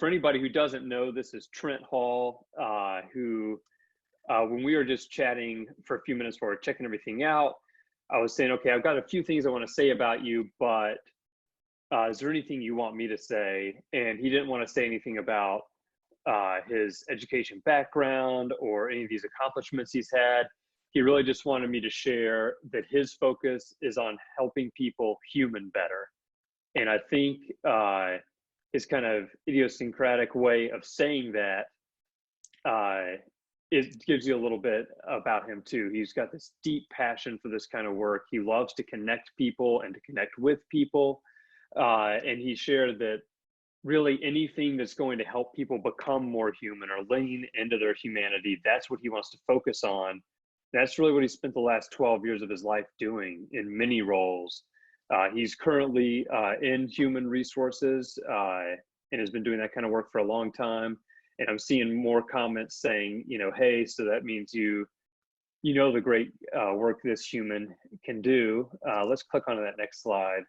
for anybody who doesn't know, this is Trent Hall, who, when we were just chatting for a few minutes before checking everything out, I was saying, okay, I've got a few things I want to say about you, but is there anything you want me to say? And he didn't want to say anything about his education background or any of these accomplishments he's had. He really just wanted me to share that his focus is on helping people human better. And I think his kind of idiosyncratic way of saying that, it gives you a little bit about him too. He's got this deep passion for this kind of work. He loves to connect people and to connect with people. And he shared that really anything that's going to help people become more human or lean into their humanity, that's what he wants to focus on. That's really what he spent the last 12 years of his life doing in many roles. He's currently in human resources and has been doing that kind of work for a long time. And I'm seeing more comments saying, you know, hey, so that means you know the great work this human can do. Let's click on that next slide.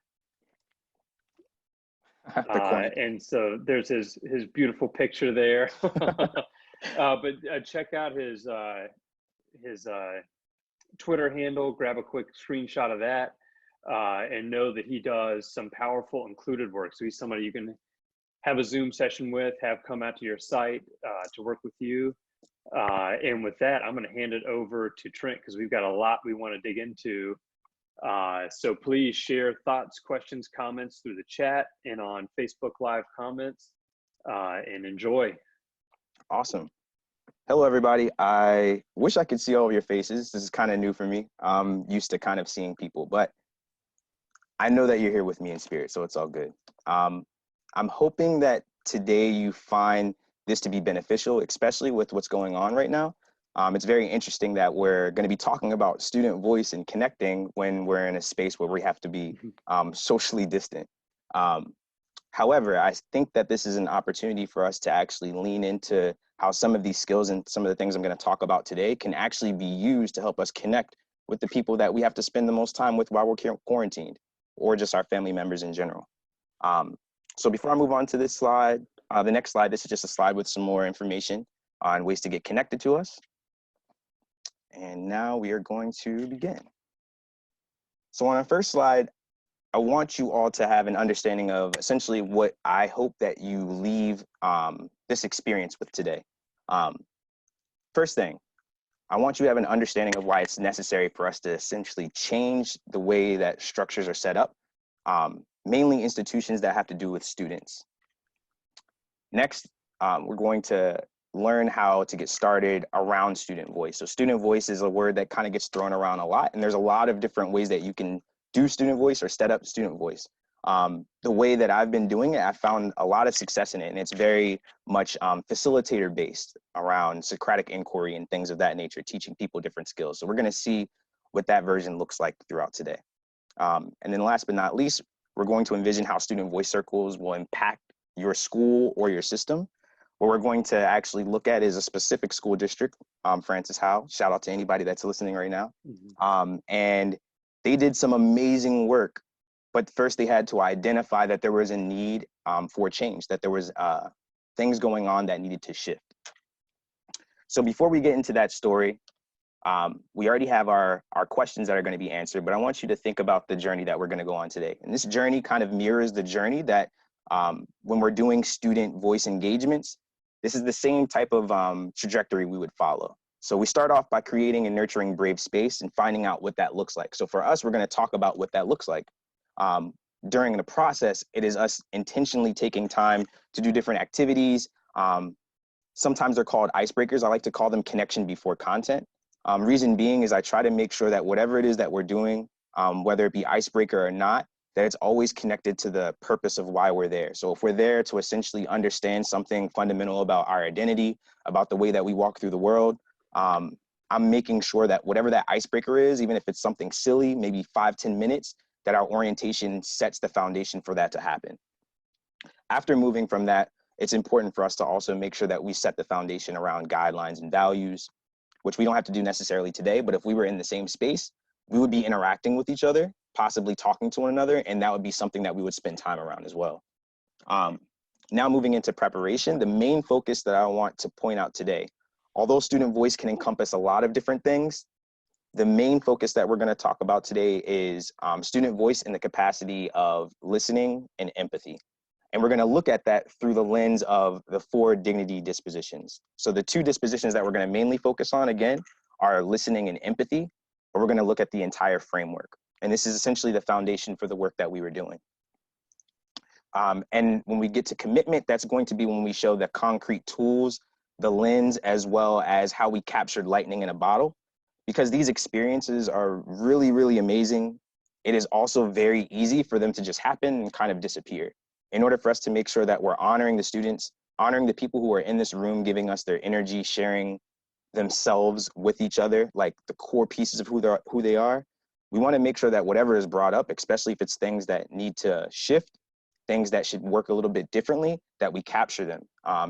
And so there's his beautiful picture there. But check out his Twitter handle, grab a quick screenshot of that, and know that he does some powerful included work. So he's somebody you can have a Zoom session with, have come out to your site to work with you. And with that, I'm going to hand it over to Trent because we've got a lot we want to dig into. So please share thoughts, questions, comments through the chat and on Facebook Live comments, and enjoy. Awesome. Hello, everybody. I wish I could see all of your faces. This is kind of new for me. I'm used to kind of seeing people, but I know that you're here with me in spirit, so it's all good. I'm hoping that today you find this to be beneficial, especially with what's going on right now. It's very interesting that we're going to be talking about student voice and connecting when we're in a space where we have to be socially distant. However, I think that this is an opportunity for us to actually lean into how some of these skills and some of the things I'm going to talk about today can actually be used to help us connect with the people that we have to spend the most time with while we're quarantined, or just our family members in general. So before I move on to this slide, the next slide, this is just a slide with some more information on ways to get connected to us. And now we are going to begin. So on our first slide, I want you all to have an understanding of essentially what I hope that you leave this experience with today. First thing, I want you to have an understanding of why it's necessary for us to essentially change the way that structures are set up, mainly institutions that have to do with students. Next, we're going to learn how to get started around student voice. So student voice is a word that kind of gets thrown around a lot, and there's a lot of different ways that you can do student voice or set up student voice. The way that I've been doing it, I found a lot of success in it, and it's very much facilitator based around Socratic inquiry and things of that nature, teaching people different skills. So we're going to see what that version looks like throughout today. And then last but not least, we're going to envision how student voice circles will impact your school or your system. What we're going to actually look at is a specific school district, Francis Howe. Shout out to anybody that's listening right now. And they did some amazing work, but first they had to identify that there was a need for change, that there was things going on that needed to shift. So before we get into that story, we already have our questions that are going to be answered, but I want you to think about the journey that we're going to go on today. And this journey kind of mirrors the journey that when we're doing student voice engagements, this is the same type of trajectory we would follow. So we start off by creating and nurturing brave space and finding out what that looks like. So for us, we're going to talk about what that looks like. During the process, it is us intentionally taking time to do different activities. Sometimes they're called icebreakers. I like to call them connection before content. Reason being is I try to make sure that whatever it is that we're doing, whether it be icebreaker or not, that it's always connected to the purpose of why we're there. So if we're there to essentially understand something fundamental about our identity, about the way that we walk through the world, I'm making sure that whatever that icebreaker is, even if it's something silly, maybe 5-10 minutes, that our orientation sets the foundation for that to happen. After moving from that, it's important for us to also make sure that we set the foundation around guidelines and values, which we don't have to do necessarily today, but if we were in the same space, we would be interacting with each other, possibly talking to one another, and that would be something that we would spend time around as well. Now moving into preparation, the main focus that I want to point out today, although student voice can encompass a lot of different things, the main focus that we're going to talk about today is student voice in the capacity of listening and empathy. And we're going to look at that through the lens of the 4 dignity dispositions. So the 2 dispositions that we're going to mainly focus on, again, are listening and empathy, but we're going to look at the entire framework. And this is essentially the foundation for the work that we were doing. And when we get to commitment, that's going to be when we show the concrete tools, the lens, as well as how we captured lightning in a bottle. Because these experiences are really, really amazing, it is also very easy for them to just happen and kind of disappear. In order for us to make sure that we're honoring the students, honoring the people who are in this room, giving us their energy, sharing themselves with each other, like the core pieces of who they are, we want to make sure that whatever is brought up, especially if it's things that need to shift, things that should work a little bit differently, that we capture them,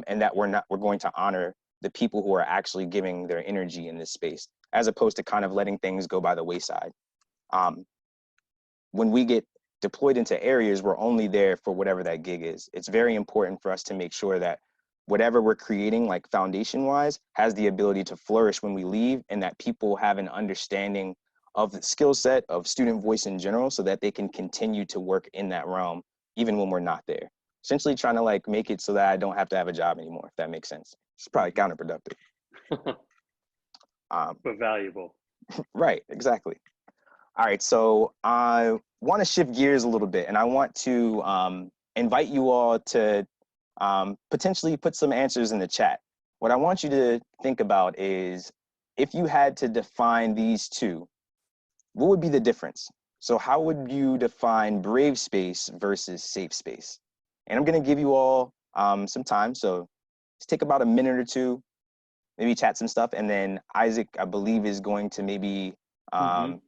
and that we're going to honor the people who are actually giving their energy in this space, as opposed to kind of letting things go by the wayside. When we get deployed into areas, we're only there for whatever that gig is. It's very important for us to make sure that whatever we're creating, like foundation-wise, has the ability to flourish when we leave, and that people have an understanding of the skill set of student voice in general, so that they can continue to work in that realm, even when we're not there. Essentially trying to like make it so that I don't have to have a job anymore, if that makes sense. It's probably counterproductive. But valuable. Right, exactly. All right, so I want to shift gears a little bit, and I want to invite you all to potentially put some answers in the chat. What I want you to think about is, if you had to define these 2, what would be the difference? So how would you define brave space versus safe space? And I'm going to give you all some time, so let's take about a minute or 2, maybe chat some stuff, and then Isaac, I believe, is going to maybe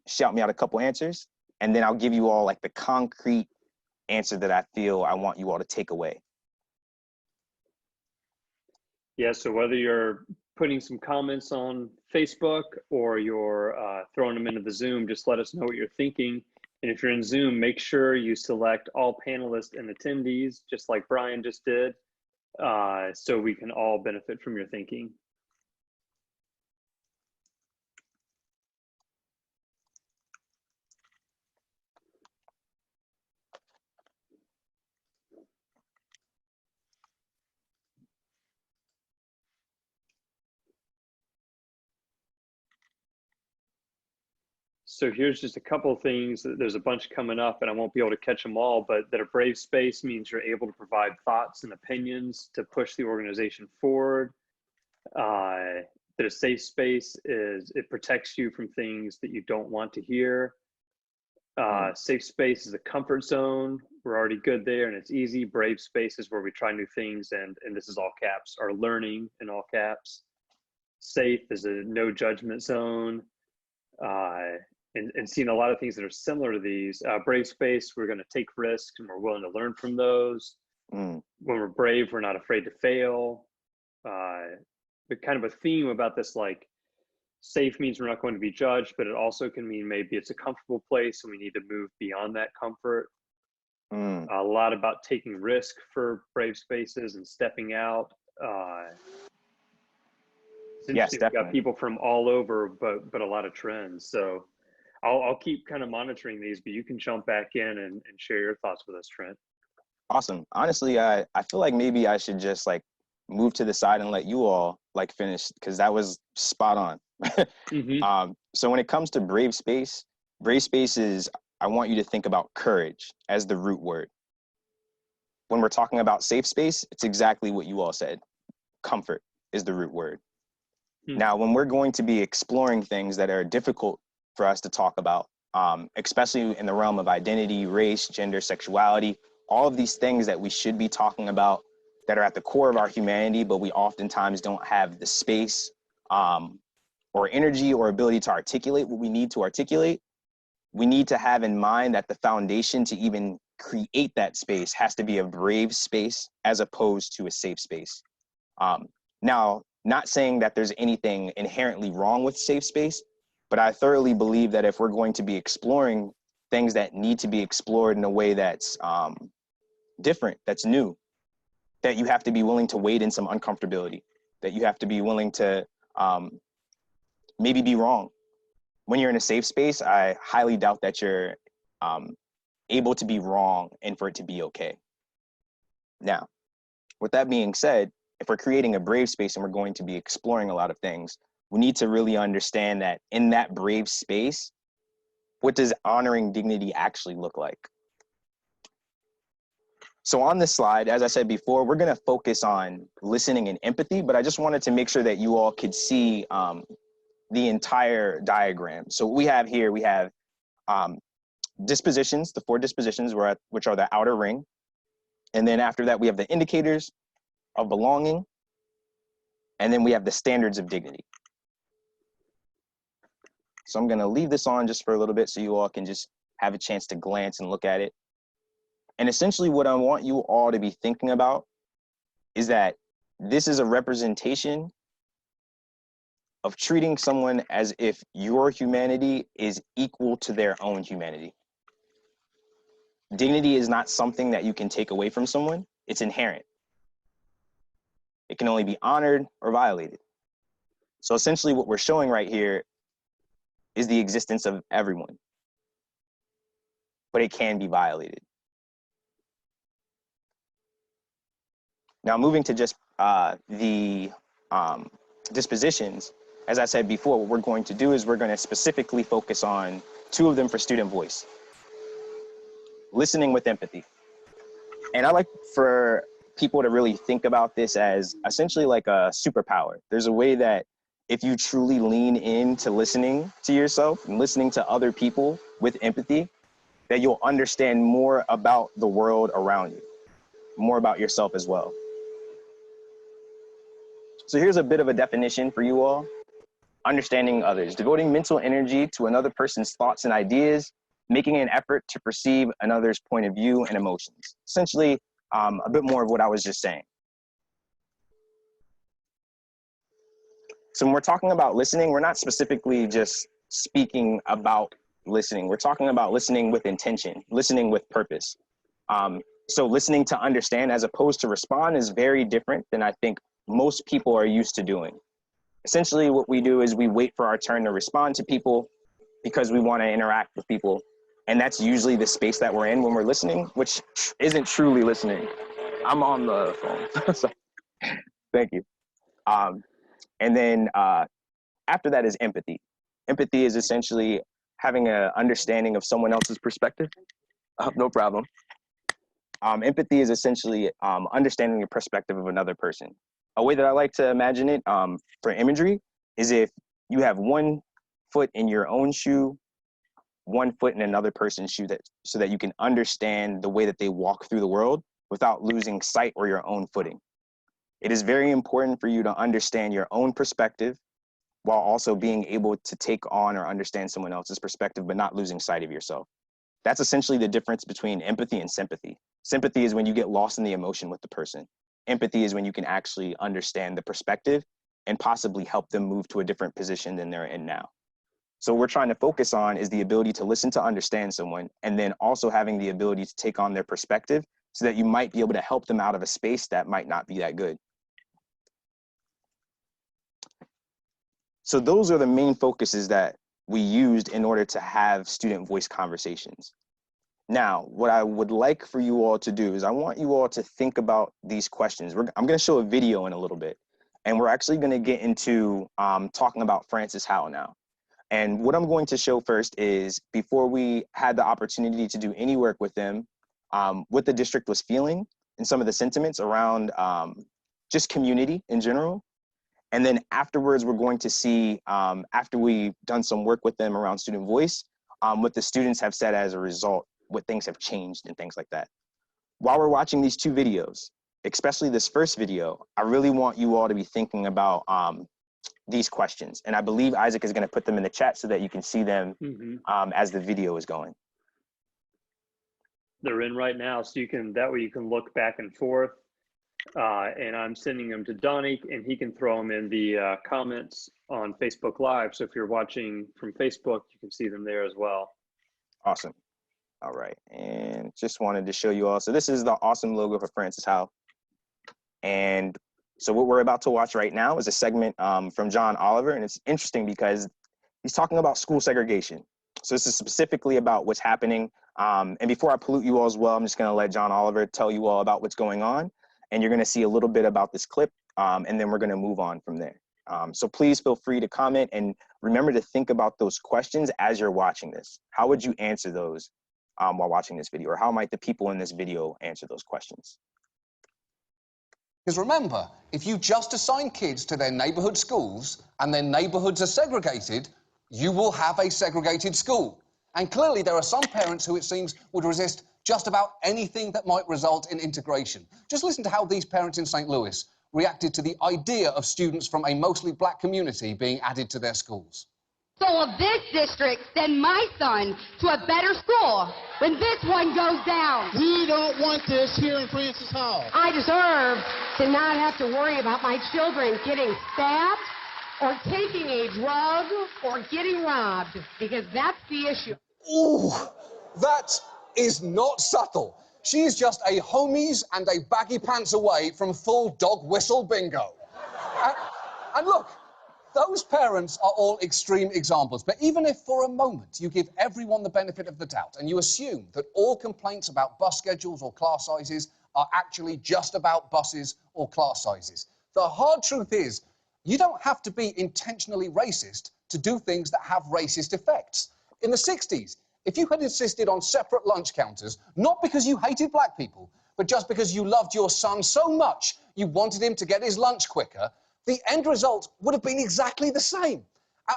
shout me out a couple answers, and then I'll give you all like the concrete answer that I feel I want you all to take away. Yeah, so whether you're putting some comments on Facebook or you're throwing them into the Zoom, just let us know what you're thinking. And if you're in Zoom, make sure you select all panelists and attendees, just like Brian just did, so we can all benefit from your thinking. So here's just a couple of things. There's a bunch coming up and I won't be able to catch them all, but that a brave space means you're able to provide thoughts and opinions to push the organization forward. That a safe space is, it protects you from things that you don't want to hear. Safe space is a comfort zone. We're already good there and it's easy. Brave space is where we try new things, and this is all caps, are learning in all caps. Safe is a no judgment zone. And seeing a lot of things that are similar to these. Brave space, we're going to take risks and we're willing to learn from those. When we're brave, we're not afraid to fail. But kind of a theme about this, like, safe means we're not going to be judged, but it also can mean maybe it's a comfortable place and we need to move beyond that comfort. A lot about taking risk for brave spaces and stepping out. Yes, We've definitely. got people from all over, but a lot of trends. So I'll keep kind of monitoring these, but you can jump back in and share your thoughts with us, Trent. Awesome. Honestly, I feel like maybe I should just like move to the side and let you all like finish, because that was spot on. So when it comes to brave space is, I want you to think about courage as the root word. When we're talking about safe space, it's exactly what you all said. Comfort is the root word. Now, when we're going to be exploring things that are difficult for us to talk about, especially in the realm of identity, race, gender, sexuality, all of these things that we should be talking about that are at the core of our humanity, but we oftentimes don't have the space or energy or ability to articulate what we need to articulate, we need to have in mind that the foundation to even create that space has to be a brave space as opposed to a safe space. Now, not saying that there's anything inherently wrong with safe space, but I thoroughly believe that if we're going to be exploring things that need to be explored in a way that's different, that's new, that you have to be willing to wade in some uncomfortability, that you have to be willing to maybe be wrong. When you're in a safe space, I highly doubt that you're able to be wrong and for it to be okay. Now, with that being said, if we're creating a brave space and we're going to be exploring a lot of things, we need to really understand that in that brave space, what does honoring dignity actually look like? So on this slide, as I said before, we're going to focus on listening and empathy, but I just wanted to make sure that you all could see the entire diagram. So what we have here, we have dispositions, the 4 dispositions, which are the outer ring. And then after that, we have the indicators of belonging. And then we have the standards of dignity. So I'm going to leave this on just for a little bit so you all can just have a chance to glance and look at it. And essentially what I want you all to be thinking about is that this is a representation of treating someone as if your humanity is equal to their own humanity. Dignity is not something that you can take away from someone. It's inherent. It can only be honored or violated. So essentially what we're showing right here is the existence of everyone, but it can be violated. Now moving to just the dispositions, as I said before, what we're going to do is we're going to specifically focus on 2 of them for student voice. Listening with empathy. And I like for people to really think about this as essentially like a superpower. There's a way that if you truly lean into listening to yourself and listening to other people with empathy, that you'll understand more about the world around you, more about yourself as well. So here's a bit of a definition for you all. Understanding others, devoting mental energy to another person's thoughts and ideas, making an effort to perceive another's point of view and emotions. Essentially, a bit more of what I was just saying. So when we're talking about listening, we're not specifically just speaking about listening. We're talking about listening with intention, listening with purpose. So listening to understand as opposed to respond is very different than I think most people are used to doing. Essentially, what we do is we wait for our turn to respond to people because we want to interact with people. And that's usually the space that we're in when we're listening, which isn't truly listening. I'm on the phone. So, thank you. And then after that is empathy. Empathy is essentially having an understanding of someone else's perspective. No problem. Empathy is essentially understanding the perspective of another person. A way that I like to imagine it for imagery is if you have 1 foot in your own shoe, 1 foot in another person's shoe, so that you can understand the way that they walk through the world without losing sight or your own footing. It is very important for you to understand your own perspective while also being able to take on or understand someone else's perspective, but not losing sight of yourself. That's essentially the difference between empathy and sympathy. Sympathy is when you get lost in the emotion with the person. Empathy is when you can actually understand the perspective and possibly help them move to a different position than they're in now. So what we're trying to focus on is the ability to listen to understand someone, and then also having the ability to take on their perspective so that you might be able to help them out of a space that might not be that good. So those are the main focuses that we used in order to have student voice conversations. Now, what I would like for you all to do is I want you all to think about these questions. I'm going to show a video in a little bit, and we're actually going to get into talking about Francis Howe now. And what I'm going to show first is before we had the opportunity to do any work with them, what the district was feeling and some of the sentiments around just community in general. And then afterwards, we're going to see, after we've done some work with them around student voice, what the students have said as a result, what things have changed and things like that. While we're watching these 2 videos, especially this first video, I really want you all to be thinking about these questions. And I believe Isaac is going to put them in the chat so that you can see them as the video is going. They're in right now, so that way you can look back and forth. And I'm sending them to Donnie, and he can throw them in the comments on Facebook Live. So if you're watching from Facebook, you can see them there as well. Awesome. All right. And just wanted to show you all. So this is the awesome logo for Francis Howe. And so what we're about to watch right now is a segment from John Oliver, and it's interesting because he's talking about school segregation. So this is specifically about what's happening. And before I pollute you all as well, I'm just going to let John Oliver tell you all about what's going on. And you're going to see a little bit about this clip, and then we're going to move on from there. So please feel free to comment, and remember to think about those questions as you're watching this. How would you answer those while watching this video? Or how might the people in this video answer those questions? Because remember, if you just assign kids to their neighborhood schools and their neighborhoods are segregated, you will have a segregated school. And clearly there are some parents who, it seems, would resist just about anything that might result in integration. Just listen to how these parents in St. Louis reacted to the idea of students from a mostly black community being added to their schools. So will this district send my son to a better school when this one goes down? We don't want this here in Francis Hall. I deserve to not have to worry about my children getting stabbed or taking a drug or getting robbed, because that's the issue. Ooh, that is not subtle. She is just a homies and a baggy pants away from full dog whistle bingo. And look, those parents are all extreme examples, but even if for a moment you give everyone the benefit of the doubt and you assume that all complaints about bus schedules or class sizes are actually just about buses or class sizes, the hard truth is you don't have to be intentionally racist to do things that have racist effects. In the 60s, if you had insisted on separate lunch counters, not because you hated black people, but just because you loved your son so much you wanted him to get his lunch quicker, the end result would have been exactly the same.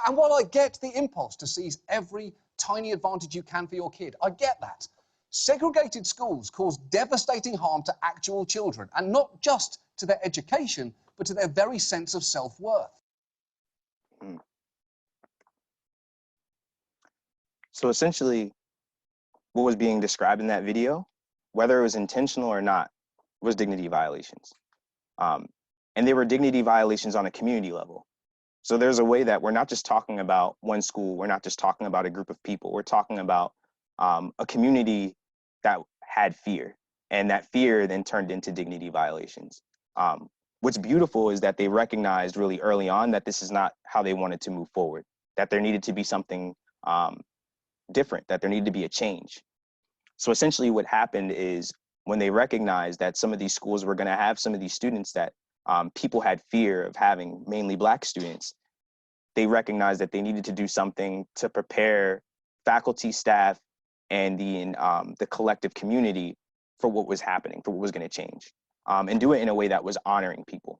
And while I get the impulse to seize every tiny advantage you can for your kid, I get that. Segregated schools cause devastating harm to actual children, and not just to their education, but to their very sense of self-worth. So essentially, what was being described in that video, whether it was intentional or not, was dignity violations. And they were dignity violations on a community level. So there's a way that we're not just talking about one school, we're not just talking about a group of people, we're talking about a community that had fear, and that fear then turned into dignity violations. What's beautiful is that they recognized really early on that this is not how they wanted to move forward, that there needed to be something different, that there needed to be a change. So essentially what happened is when they recognized that some of these schools were going to have some of these students that people had fear of having, mainly black students, they recognized that they needed to do something to prepare faculty, staff, and the collective community for what was happening, for what was going to change, and do it in a way that was honoring people.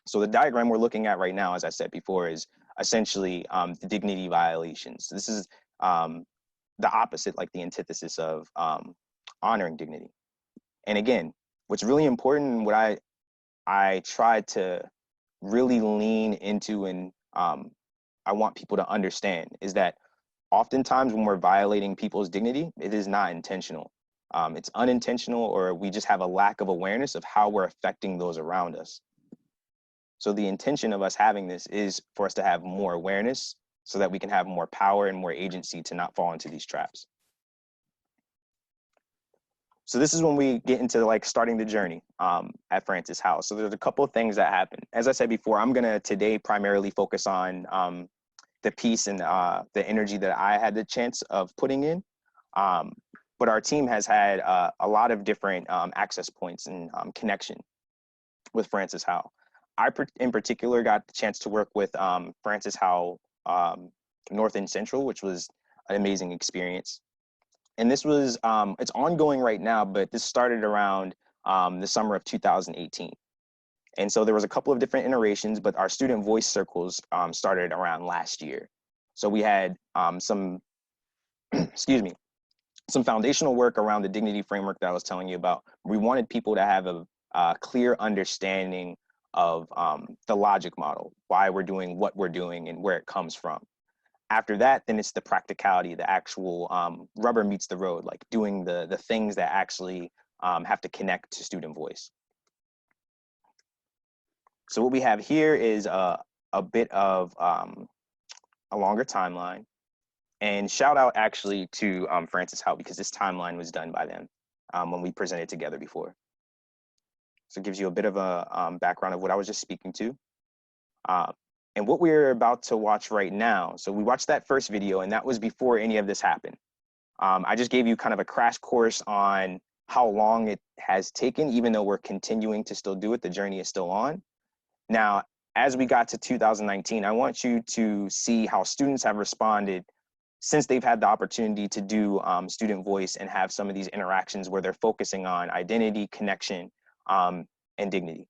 So the diagram we're looking at right now, as I said before, is essentially the dignity violations. This is the opposite, like the antithesis of honoring dignity. And again, what's really important, and what I try to really lean into, and I want people to understand, is that oftentimes when we're violating people's dignity, it is not intentional. It's unintentional, or we just have a lack of awareness of how we're affecting those around us. So the intention of us having this is for us to have more awareness so that we can have more power and more agency to not fall into these traps. So this is when we get into like starting the journey at Francis Hall. So there's a couple of things that happen. As I said before, I'm gonna today primarily focus on the piece and the energy that I had the chance of putting in. But our team has had a lot of different access points and connection with Francis Hall. I, in particular, got the chance to work with Francis Hall North and Central, which was an amazing experience. And this was, it's ongoing right now, but this started around the summer of 2018. And so there was a couple of different iterations, but our student voice circles started around last year. So we had some, excuse me, some foundational work around the dignity framework that I was telling you about. We wanted people to have a clear understanding of the logic model, why we're doing what we're doing and where it comes from. After that, then it's the practicality, the actual rubber meets the road, like doing the things that actually have to connect to student voice. So what we have here is a bit of a longer timeline. And shout out actually to Francis Hall, because this timeline was done by them when we presented together before. So it gives you a bit of a background of what I was just speaking to. And what we're about to watch right now, so we watched that first video, and that was before any of this happened. I just gave you kind of a crash course on how long it has taken, even though we're continuing to still do it, the journey is still on. Now, as we got to 2019, I want you to see how students have responded since they've had the opportunity to do student voice and have some of these interactions where they're focusing on identity, connection, and dignity.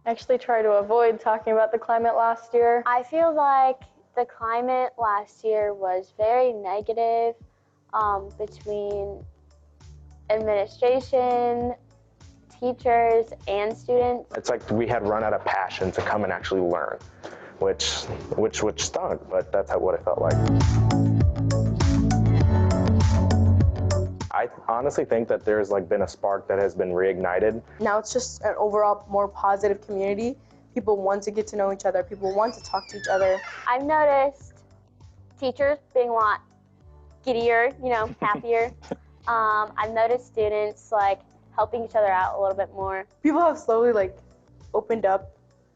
Actually try to avoid talking about the climate last year. I feel like the climate last year was very negative between administration, teachers, and students. It's like we had run out of passion to come and actually learn, which stunk, but that's what it felt like. I honestly think that there's been a spark that has been reignited. Now it's just an overall more positive community. People want to get to know each other. People want to talk to each other. I've noticed teachers being a lot giddier, happier. I've noticed students helping each other out a little bit more. People have slowly opened up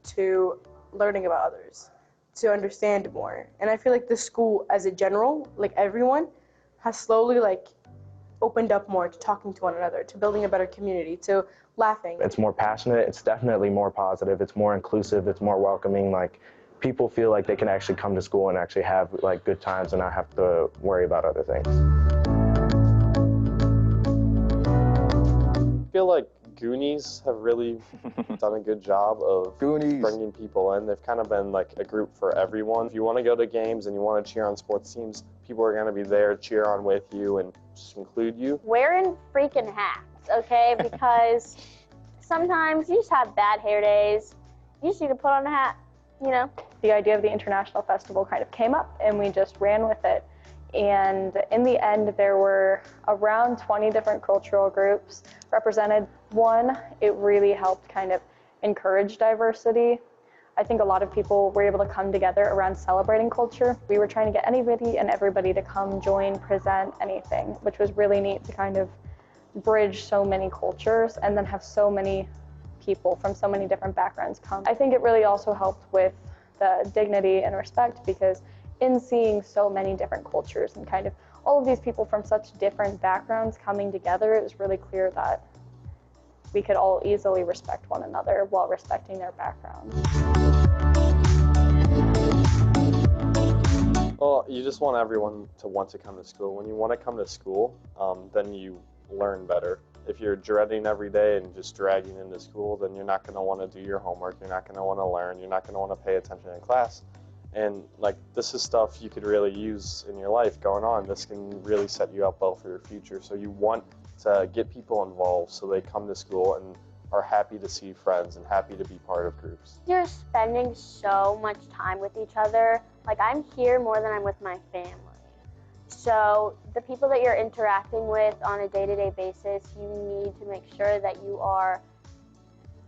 to learning about others, to understand more. And I feel like the school as a general, everyone, has slowly opened up more to talking to one another, to building a better community, to laughing. It's more passionate, it's definitely more positive, it's more inclusive, it's more welcoming. People feel like they can actually come to school and actually have good times and not have to worry about other things. I feel like Goonies have really done a good job of bringing people in. They've kind of been a group for everyone. If you want to go to games and you want to cheer on sports teams, people are going to be there, cheer on with you, and just include you. Wearing freaking hats, okay? Because sometimes you just have bad hair days. You just need to put on a hat, The idea of the International Festival kind of came up, and we just ran with it. And in the end, there were around 20 different cultural groups represented. One, it really helped kind of encourage diversity. I think a lot of people were able to come together around celebrating culture. We were trying to get anybody and everybody to come join, present anything, which was really neat to kind of bridge so many cultures and then have so many people from so many different backgrounds come. I think it really also helped with the dignity and respect, because in seeing so many different cultures and kind of all of these people from such different backgrounds coming together, it was really clear that we could all easily respect one another while respecting their backgrounds. Well, you just want everyone to want to come to school. When you want to come to school, then you learn better. If you're dreading every day and just dragging into school, then you're not going to want to do your homework, you're not going to want to learn, you're not going to want to pay attention in class. And this is stuff you could really use in your life going on. This can really set you up well for your future. So you want to get people involved so they come to school and are happy to see friends and happy to be part of groups. You're spending so much time with each other. I'm here more than I'm with my family. So the people that you're interacting with on a day-to-day basis, you need to make sure that you are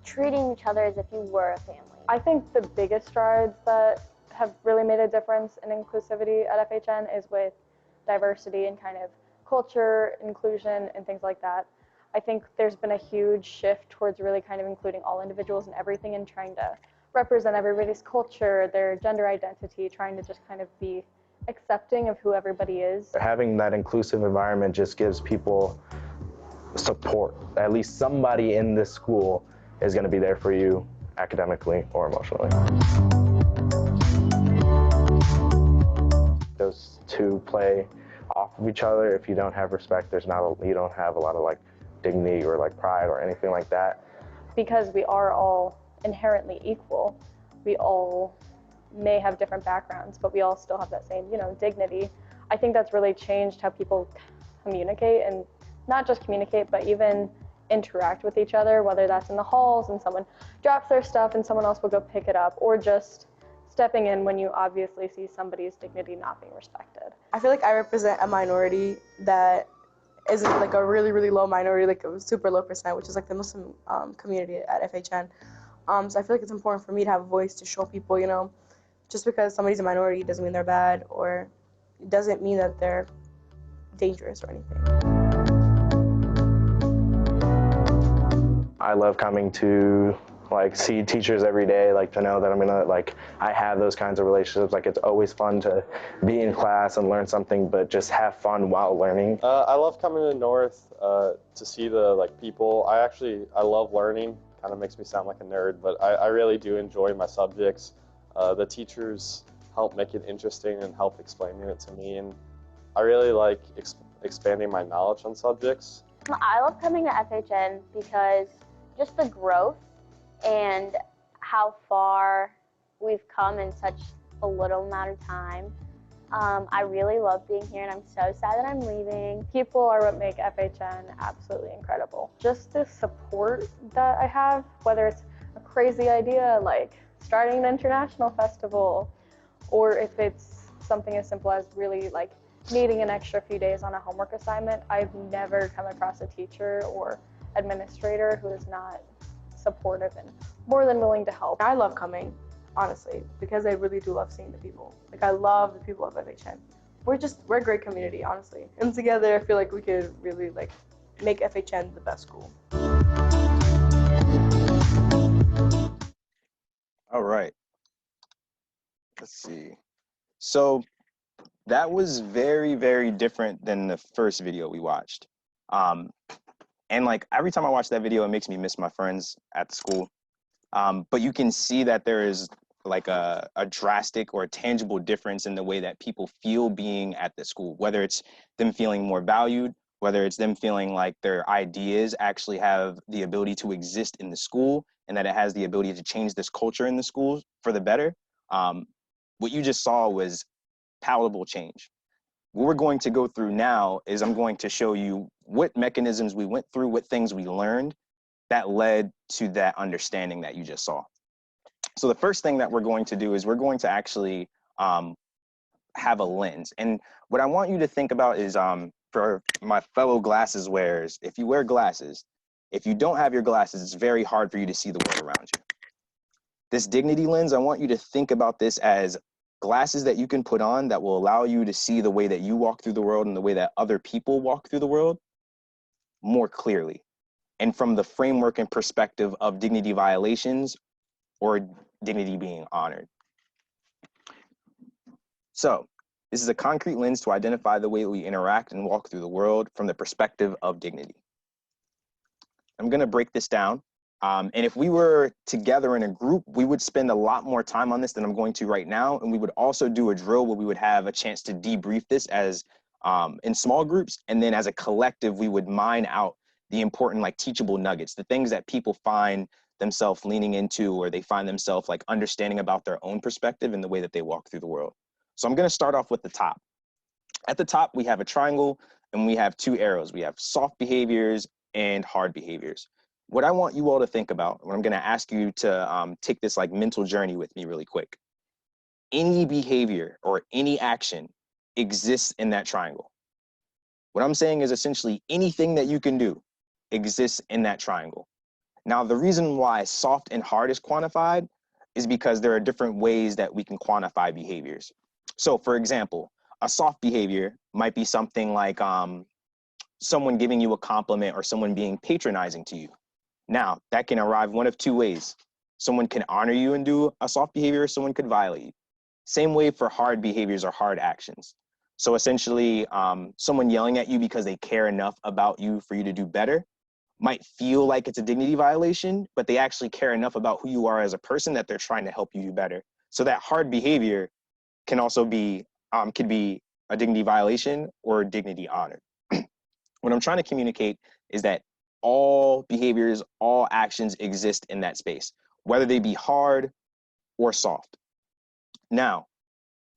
treating each other as if you were a family. I think the biggest strides that have really made a difference in inclusivity at FHN is with diversity and kind of culture, inclusion, and things like that. I think there's been a huge shift towards really kind of including all individuals and everything and trying to represent everybody's culture, their gender identity, trying to just kind of be accepting of who everybody is. Having that inclusive environment just gives people support. At least somebody in this school is going to be there for you academically or emotionally. Those two play off of each other. If you don't have respect, you don't have a lot of dignity or pride or anything like that. Because we are all inherently equal, we all may have different backgrounds, but we all still have that same, dignity. I think that's really changed how people communicate, and not just communicate, but even interact with each other, whether that's in the halls and someone drops their stuff and someone else will go pick it up, or just stepping in when you obviously see somebody's dignity not being respected. I feel like I represent a minority that isn't like a really, really low minority, like a super low percent, which is like the Muslim community at FHN. So I feel like it's important for me to have a voice to show people, you know, just because somebody's a minority doesn't mean they're bad, or it doesn't mean that they're dangerous or anything. I love coming to like see teachers every day, like to know that I'm gonna like I have those kinds of relationships. Like it's always fun to be in class and learn something, but just have fun while learning. I love coming to North to see the like people. I love learning. Kind of makes me sound like a nerd, but I really do enjoy my subjects. The teachers help make it interesting and help explaining it to me, and I really like expanding my knowledge on subjects. I love coming to FHN because just the growth and how far we've come in such a little amount of time. I really love being here, and I'm so sad that I'm leaving. People are what make FHN absolutely incredible. Just the support that I have, whether it's a crazy idea like starting an international festival, or if it's something as simple as really like needing an extra few days on a homework assignment. I've never come across a teacher or administrator who is not supportive and more than willing to help. I love coming, honestly, because I really do love seeing the people. Like, I love the people of FHN. We're a great community, honestly. And together, I feel like we could really like make FHN the best school. All right. Let's see. So that was very, very different than the first video we watched. And like every time I watch that video, it makes me miss my friends at the school. But you can see that there is like a drastic or a tangible difference in the way that people feel being at the school, whether it's them feeling more valued, whether it's them feeling like their ideas actually have the ability to exist in the school and that it has the ability to change this culture in the schools for the better. What you just saw was palatable change. What we're going to go through now is I'm going to show you what mechanisms we went through, what things we learned that led to that understanding that you just saw. So the first thing that we're going to do is we're going to actually have a lens. And what I want you to think about is for my fellow glasses wearers, if you wear glasses, if you don't have your glasses, it's very hard for you to see the world around you. This dignity lens, I want you to think about this as glasses that you can put on that will allow you to see the way that you walk through the world and the way that other people walk through the world more clearly. And from the framework and perspective of dignity violations or dignity being honored. So this is a concrete lens to identify the way that we interact and walk through the world from the perspective of dignity. I'm gonna break this down. And if we were together in a group, we would spend a lot more time on this than I'm going to right now. And we would also do a drill where we would have a chance to debrief this as in small groups. And then as a collective, we would mine out the important like teachable nuggets, the things that people find themselves leaning into, or they find themselves like understanding about their own perspective and the way that they walk through the world. So I'm gonna start off with the top. At the top, we have a triangle and we have two arrows. We have soft behaviors and hard behaviors. What I want you all to think about, what I'm gonna ask you to take this like mental journey with me really quick. Any behavior or any action exists in that triangle. What I'm saying is essentially anything that you can do exists in that triangle. Now, the reason why soft and hard is quantified is because there are different ways that we can quantify behaviors. So for example, a soft behavior might be something like someone giving you a compliment or someone being patronizing to you. Now, that can arrive one of two ways. Someone can honor you and do a soft behavior, or someone could violate you. Same way for hard behaviors or hard actions. So essentially, someone yelling at you because they care enough about you for you to do better might feel like it's a dignity violation, but they actually care enough about who you are as a person that they're trying to help you do better. So that hard behavior can also be, could be a dignity violation or dignity honored. What I'm trying to communicate is that all behaviors, all actions exist in that space, whether they be hard or soft. Now,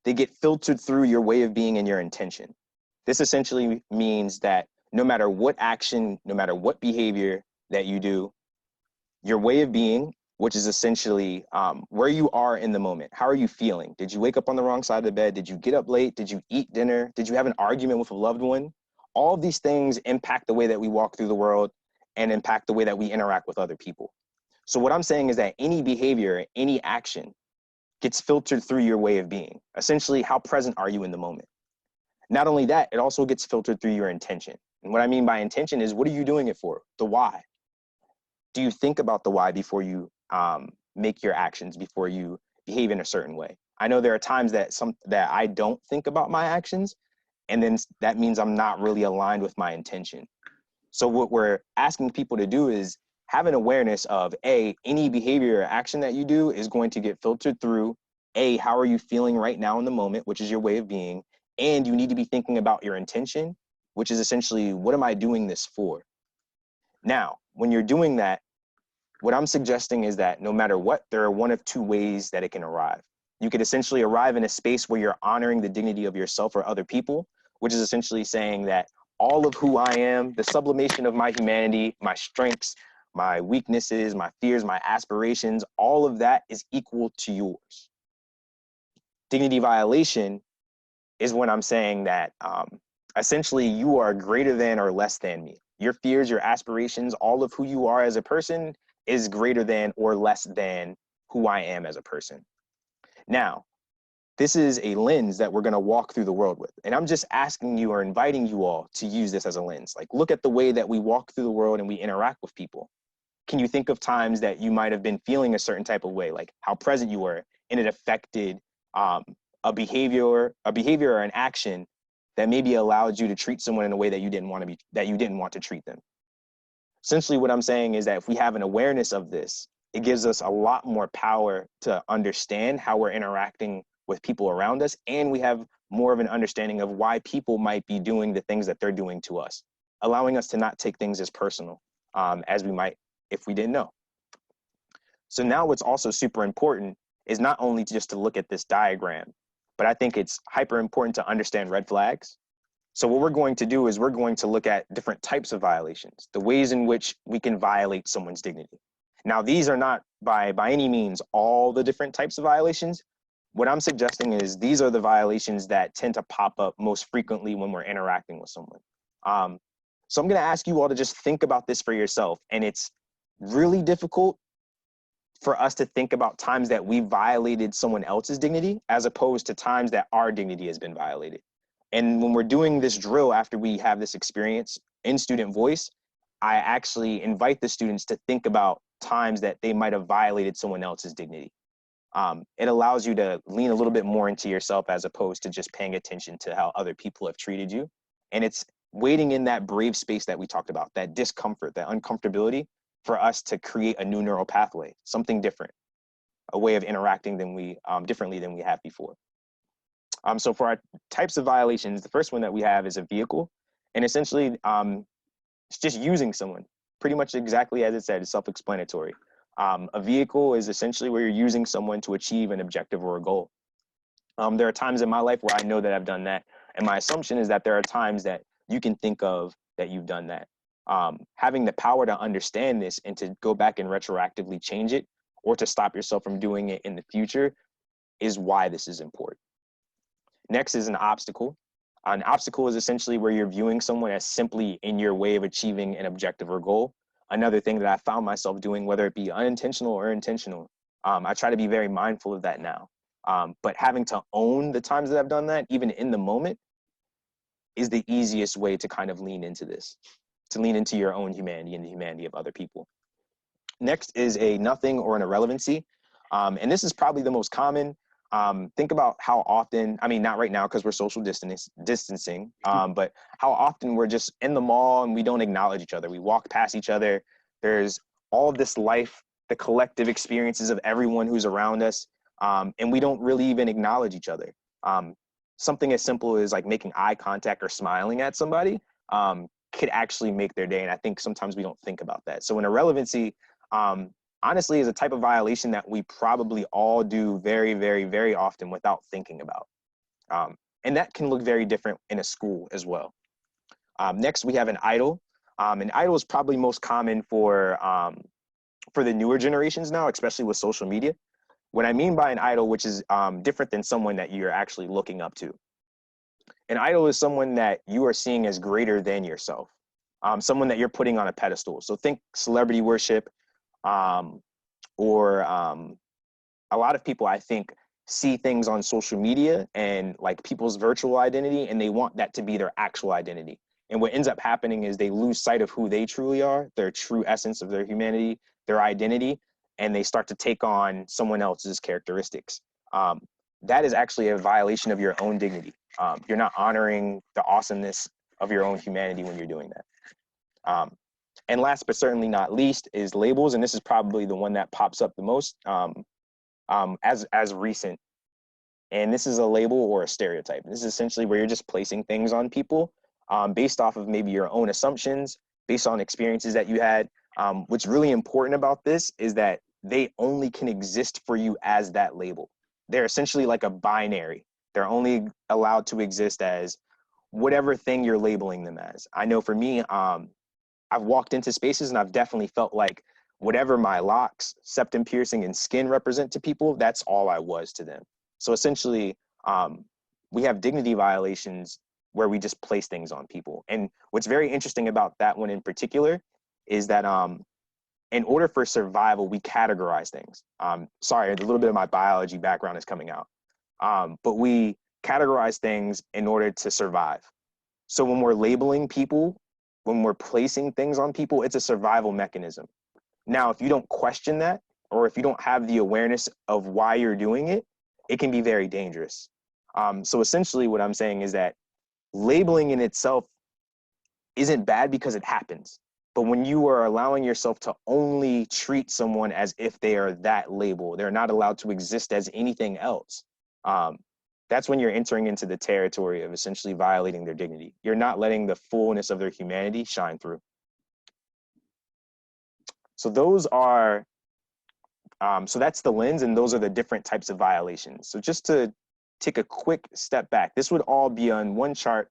they get filtered through your way of being and your intention. This essentially means that no matter what action, no matter what behavior that you do, your way of being, which is essentially where you are in the moment. How are you feeling? Did you wake up on the wrong side of the bed? Did you get up late? Did you eat dinner? Did you have an argument with a loved one? All of these things impact the way that we walk through the world and impact the way that we interact with other people. So what I'm saying is that any behavior, any action gets filtered through your way of being. Essentially, how present are you in the moment? Not only that, it also gets filtered through your intention. And what I mean by intention is, what are you doing it for? The why. Do you think about the why before you make your actions, before you behave in a certain way? I know there are times that I don't think about my actions, and then that means I'm not really aligned with my intention. So what we're asking people to do is have an awareness of any behavior or action that you do is going to get filtered through how are you feeling right now in the moment, which is your way of being, and you need to be thinking about your intention, which is essentially, what am I doing this for? Now, when you're doing that, what I'm suggesting is that no matter what, there are one of two ways that it can arrive. You could essentially arrive in a space where you're honoring the dignity of yourself or other people, which is essentially saying that all of who I am, the sublimation of my humanity, my strengths, my weaknesses, my fears, my aspirations, all of that is equal to yours. Dignity violation is when I'm saying that essentially you are greater than or less than me. Your fears, your aspirations, all of who you are as a person is greater than or less than who I am as a person. Now, this is a lens that we're going to walk through the world with. And I'm just asking you or inviting you all to use this as a lens. Like, look at the way that we walk through the world and we interact with people. Can you think of times that you might have been feeling a certain type of way, like how present you were, and it affected a behavior or an action that maybe allowed you to treat someone in a way that you didn't want to treat them? Essentially, what I'm saying is that if we have an awareness of this, it gives us a lot more power to understand how we're interacting with people around us, and we have more of an understanding of why people might be doing the things that they're doing to us, allowing us to not take things as personal as we might if we didn't know. So now what's also super important is not only just to look at this diagram, but I think it's hyper important to understand red flags. So what we're going to do is we're going to look at different types of violations, the ways in which we can violate someone's dignity. Now, these are not by any means all the different types of violations. What I'm suggesting is these are the violations that tend to pop up most frequently when we're interacting with someone. So I'm going to ask you all to just think about this for yourself. And it's really difficult for us to think about times that we violated someone else's dignity as opposed to times that our dignity has been violated. And when we're doing this drill after we have this experience in student voice, I actually invite the students to think about times that they might have violated someone else's dignity. It allows you to lean a little bit more into yourself as opposed to just paying attention to how other people have treated you. And it's waiting in that brave space that we talked about, that discomfort, that uncomfortability, for us to create a new neural pathway, something different, a way of interacting differently than we have before. So for our types of violations, the first one that we have is a vehicle. And essentially, it's just using someone, pretty much exactly as it said, it's self-explanatory. A vehicle is essentially where you're using someone to achieve an objective or a goal. There are times in my life where I know that I've done that. And my assumption is that there are times that you can think of that you've done that. Having the power to understand this and to go back and retroactively change it or to stop yourself from doing it in the future is why this is important. Next is an obstacle. An obstacle is essentially where you're viewing someone as simply in your way of achieving an objective or goal. Another thing that I found myself doing, whether it be unintentional or intentional, I try to be very mindful of that now. But having to own the times that I've done that, even in the moment, is the easiest way to kind of lean into this, to lean into your own humanity and the humanity of other people. Next is a nothing or an irrelevancy. And this is probably the most common. Think about how often, I mean, not right now because we're social distancing, but how often we're just in the mall and we don't acknowledge each other. We walk past each other. There's all this life, the collective experiences of everyone who's around us, and we don't really even acknowledge each other. Something as simple as like making eye contact or smiling at somebody could actually make their day. And I think sometimes we don't think about that. So an irrelevancy, honestly, is a type of violation that we probably all do very, very, very often without thinking about. And that can look very different in a school as well. Next, we have an idol. An idol is probably most common for the newer generations now, especially with social media. What I mean by an idol, which is different than someone that you're actually looking up to. An idol is someone that you are seeing as greater than yourself, someone that you're putting on a pedestal. So think celebrity worship, or a lot of people, I think, see things on social media and like people's virtual identity, and they want that to be their actual identity. And what ends up happening is they lose sight of who they truly are, their true essence of their humanity, their identity, and they start to take on someone else's characteristics. That is actually a violation of your own dignity. You're not honoring the awesomeness of your own humanity when you're doing that. And last but certainly not least is labels, and this is probably the one that pops up the most as recent. And this is a label or a stereotype. This is essentially where you're just placing things on people based off of maybe your own assumptions, based on experiences that you had. What's really important about this is that they only can exist for you as that label. They're essentially like a binary. They're only allowed to exist as whatever thing you're labeling them as. I know for me, I've walked into spaces and I've definitely felt like whatever my locks, septum piercing, and skin represent to people, that's all I was to them. So essentially, we have dignity violations where we just place things on people. And what's very interesting about that one in particular is that in order for survival, we categorize things. Sorry, a little bit of my biology background is coming out. But we categorize things in order to survive. So when we're labeling people, when we're placing things on people, it's a survival mechanism. Now, if you don't question that, or if you don't have the awareness of why you're doing it, it can be very dangerous. So essentially what I'm saying is that labeling in itself isn't bad because it happens. But when you are allowing yourself to only treat someone as if they are that label, they're not allowed to exist as anything else. That's when you're entering into the territory of essentially violating their dignity. You're not letting the fullness of their humanity shine through. So those are, so that's the lens, and those are the different types of violations. So just to take a quick step back, this would all be on one chart,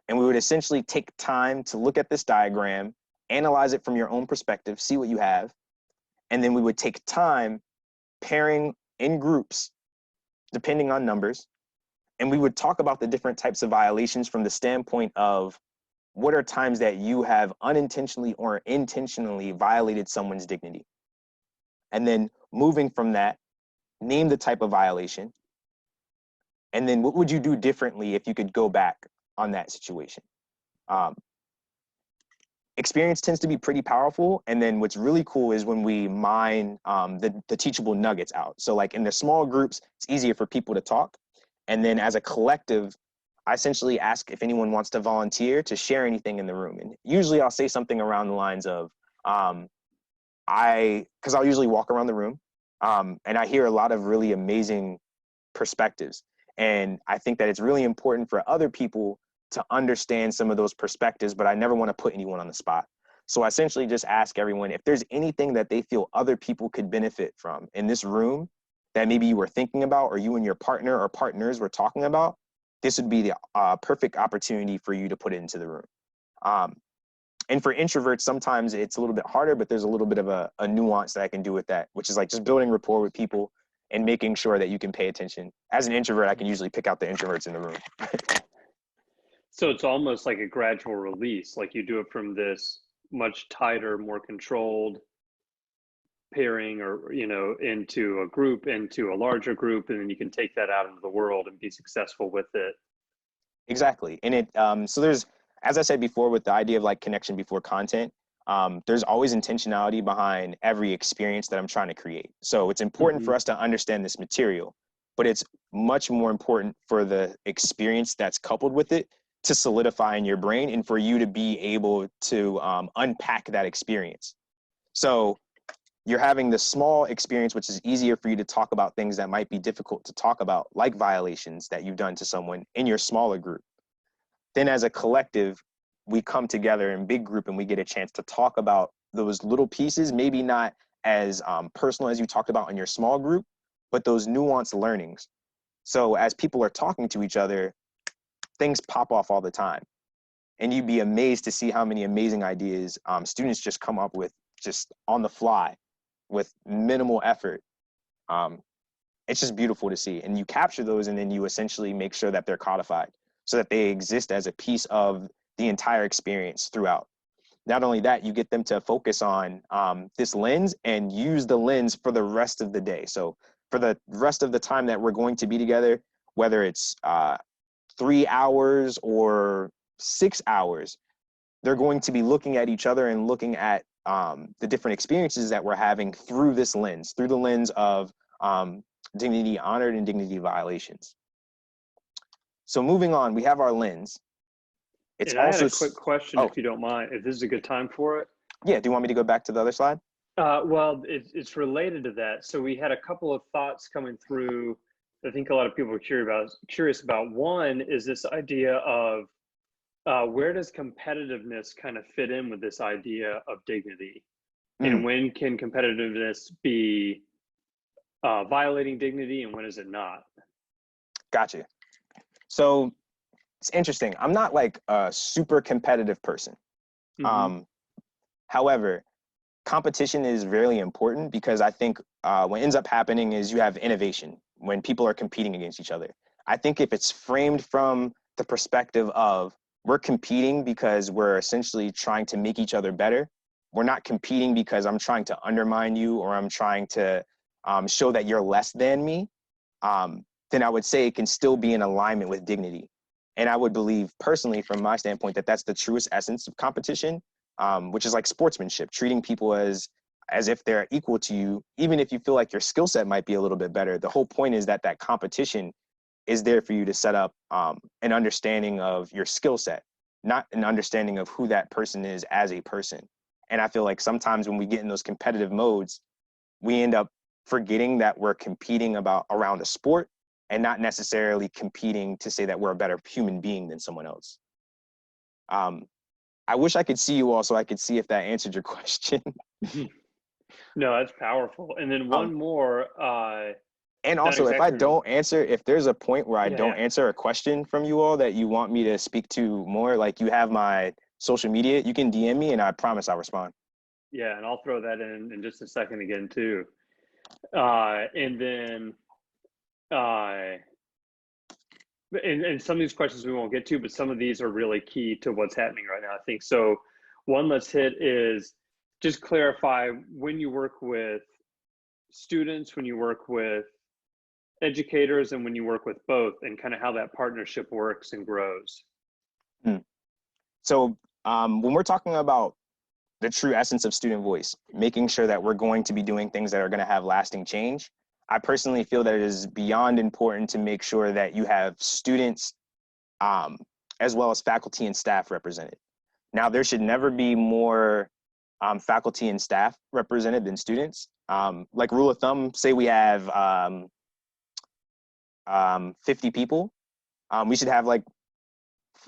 and we would essentially take time to look at this diagram, analyze it from your own perspective, see what you have, and then we would take time pairing in groups, depending on numbers, and we would talk about the different types of violations from the standpoint of what are times that you have unintentionally or intentionally violated someone's dignity. And then moving from that, name the type of violation. And then what would you do differently if you could go back on that situation? Experience tends to be pretty powerful. And then what's really cool is when we mine the teachable nuggets out. So like in the small groups, it's easier for people to talk. And then as a collective, I essentially ask if anyone wants to volunteer to share anything in the room. And usually I'll say something around the lines of, because I'll usually walk around the room and I hear a lot of really amazing perspectives. And I think that it's really important for other people to understand some of those perspectives, but I never want to put anyone on the spot. So I essentially just ask everyone if there's anything that they feel other people could benefit from in this room that maybe you were thinking about, or you and your partner or partners were talking about, this would be the perfect opportunity for you to put it into the room. And for introverts, sometimes it's a little bit harder, but there's a little bit of a nuance that I can do with that, which is like just building rapport with people and making sure that you can pay attention. As an introvert, I can usually pick out the introverts in the room. So it's almost like a gradual release, like you do it from this much tighter, more controlled pairing, or, you know, into a group, into a larger group, and then you can take that out into the world and be successful with it. Exactly. And it, so there's, as I said before, with the idea of like connection before content, there's always intentionality behind every experience that I'm trying to create. So it's important for us to understand this material, but it's much more important for the experience that's coupled with it to solidify in your brain and for you to be able to unpack that experience. So you're having this small experience, which is easier for you to talk about things that might be difficult to talk about, like violations that you've done to someone in your smaller group. Then as a collective, we come together in big group and we get a chance to talk about those little pieces, maybe not as personal as you talked about in your small group, but those nuanced learnings. So as people are talking to each other, things pop off all the time. And you'd be amazed to see how many amazing ideas students just come up with just on the fly with minimal effort. it's just beautiful to see. And you capture those, and then you essentially make sure that they're codified so that they exist as a piece of the entire experience throughout. Not only that, you get them to focus on this lens and use the lens for the rest of the day. So for the rest of the time that we're going to be together, whether it's 3 hours or 6 hours, they're going to be looking at each other and looking at the different experiences that we're having through this lens, through the lens of dignity honored and dignity violations. So moving on, we have our lens. It's and I also had a quick question, if you don't mind, if this is a good time for it. Yeah, do you want me to go back to the other slide? Well, it's related to that. So we had a couple of thoughts coming through I think a lot of people are curious about. One is this idea of where does competitiveness kind of fit in with this idea of dignity? And when can competitiveness be violating dignity, and when is it not? Gotcha. So it's interesting. I'm not like a super competitive person. However, competition is really important because I think what ends up happening is you have innovation when people are competing against each other. I think if it's framed from the perspective of we're competing because we're essentially trying to make each other better, we're not competing because I'm trying to undermine you or I'm trying to show that you're less than me, then I would say it can still be in alignment with dignity. And I would believe personally, from my standpoint, that that's the truest essence of competition, which is like sportsmanship, treating people as if they're equal to you, even if you feel like your skill set might be a little bit better. The whole point is that that competition is there for you to set up an understanding of your skill set, not an understanding of who that person is as a person. And I feel like sometimes when we get in those competitive modes, we end up forgetting that we're competing around a sport and not necessarily competing to say that we're a better human being than someone else. I wish I could see you all so I could see if that answered your question. No, that's powerful. And then one more. And also, if I don't answer, if there's a point where I don't answer a question from you all that you want me to speak to more, like you have my social media, you can DM me and I promise I'll respond. Yeah, and I'll throw that in just a second again too. And then, and some of these questions we won't get to, but some of these are really key to what's happening right now, I think. So one let's hit is just clarify when you work with students, when you work with educators, and when you work with both, and kind of how that partnership works and grows. So when we're talking about the true essence of student voice, making sure that we're going to be doing things that are going to have lasting change, I personally feel that it is beyond important to make sure that you have students as well as faculty and staff represented. Now, there should never be more faculty and staff represented than students. Like rule of thumb, say we have 50 people, we should have like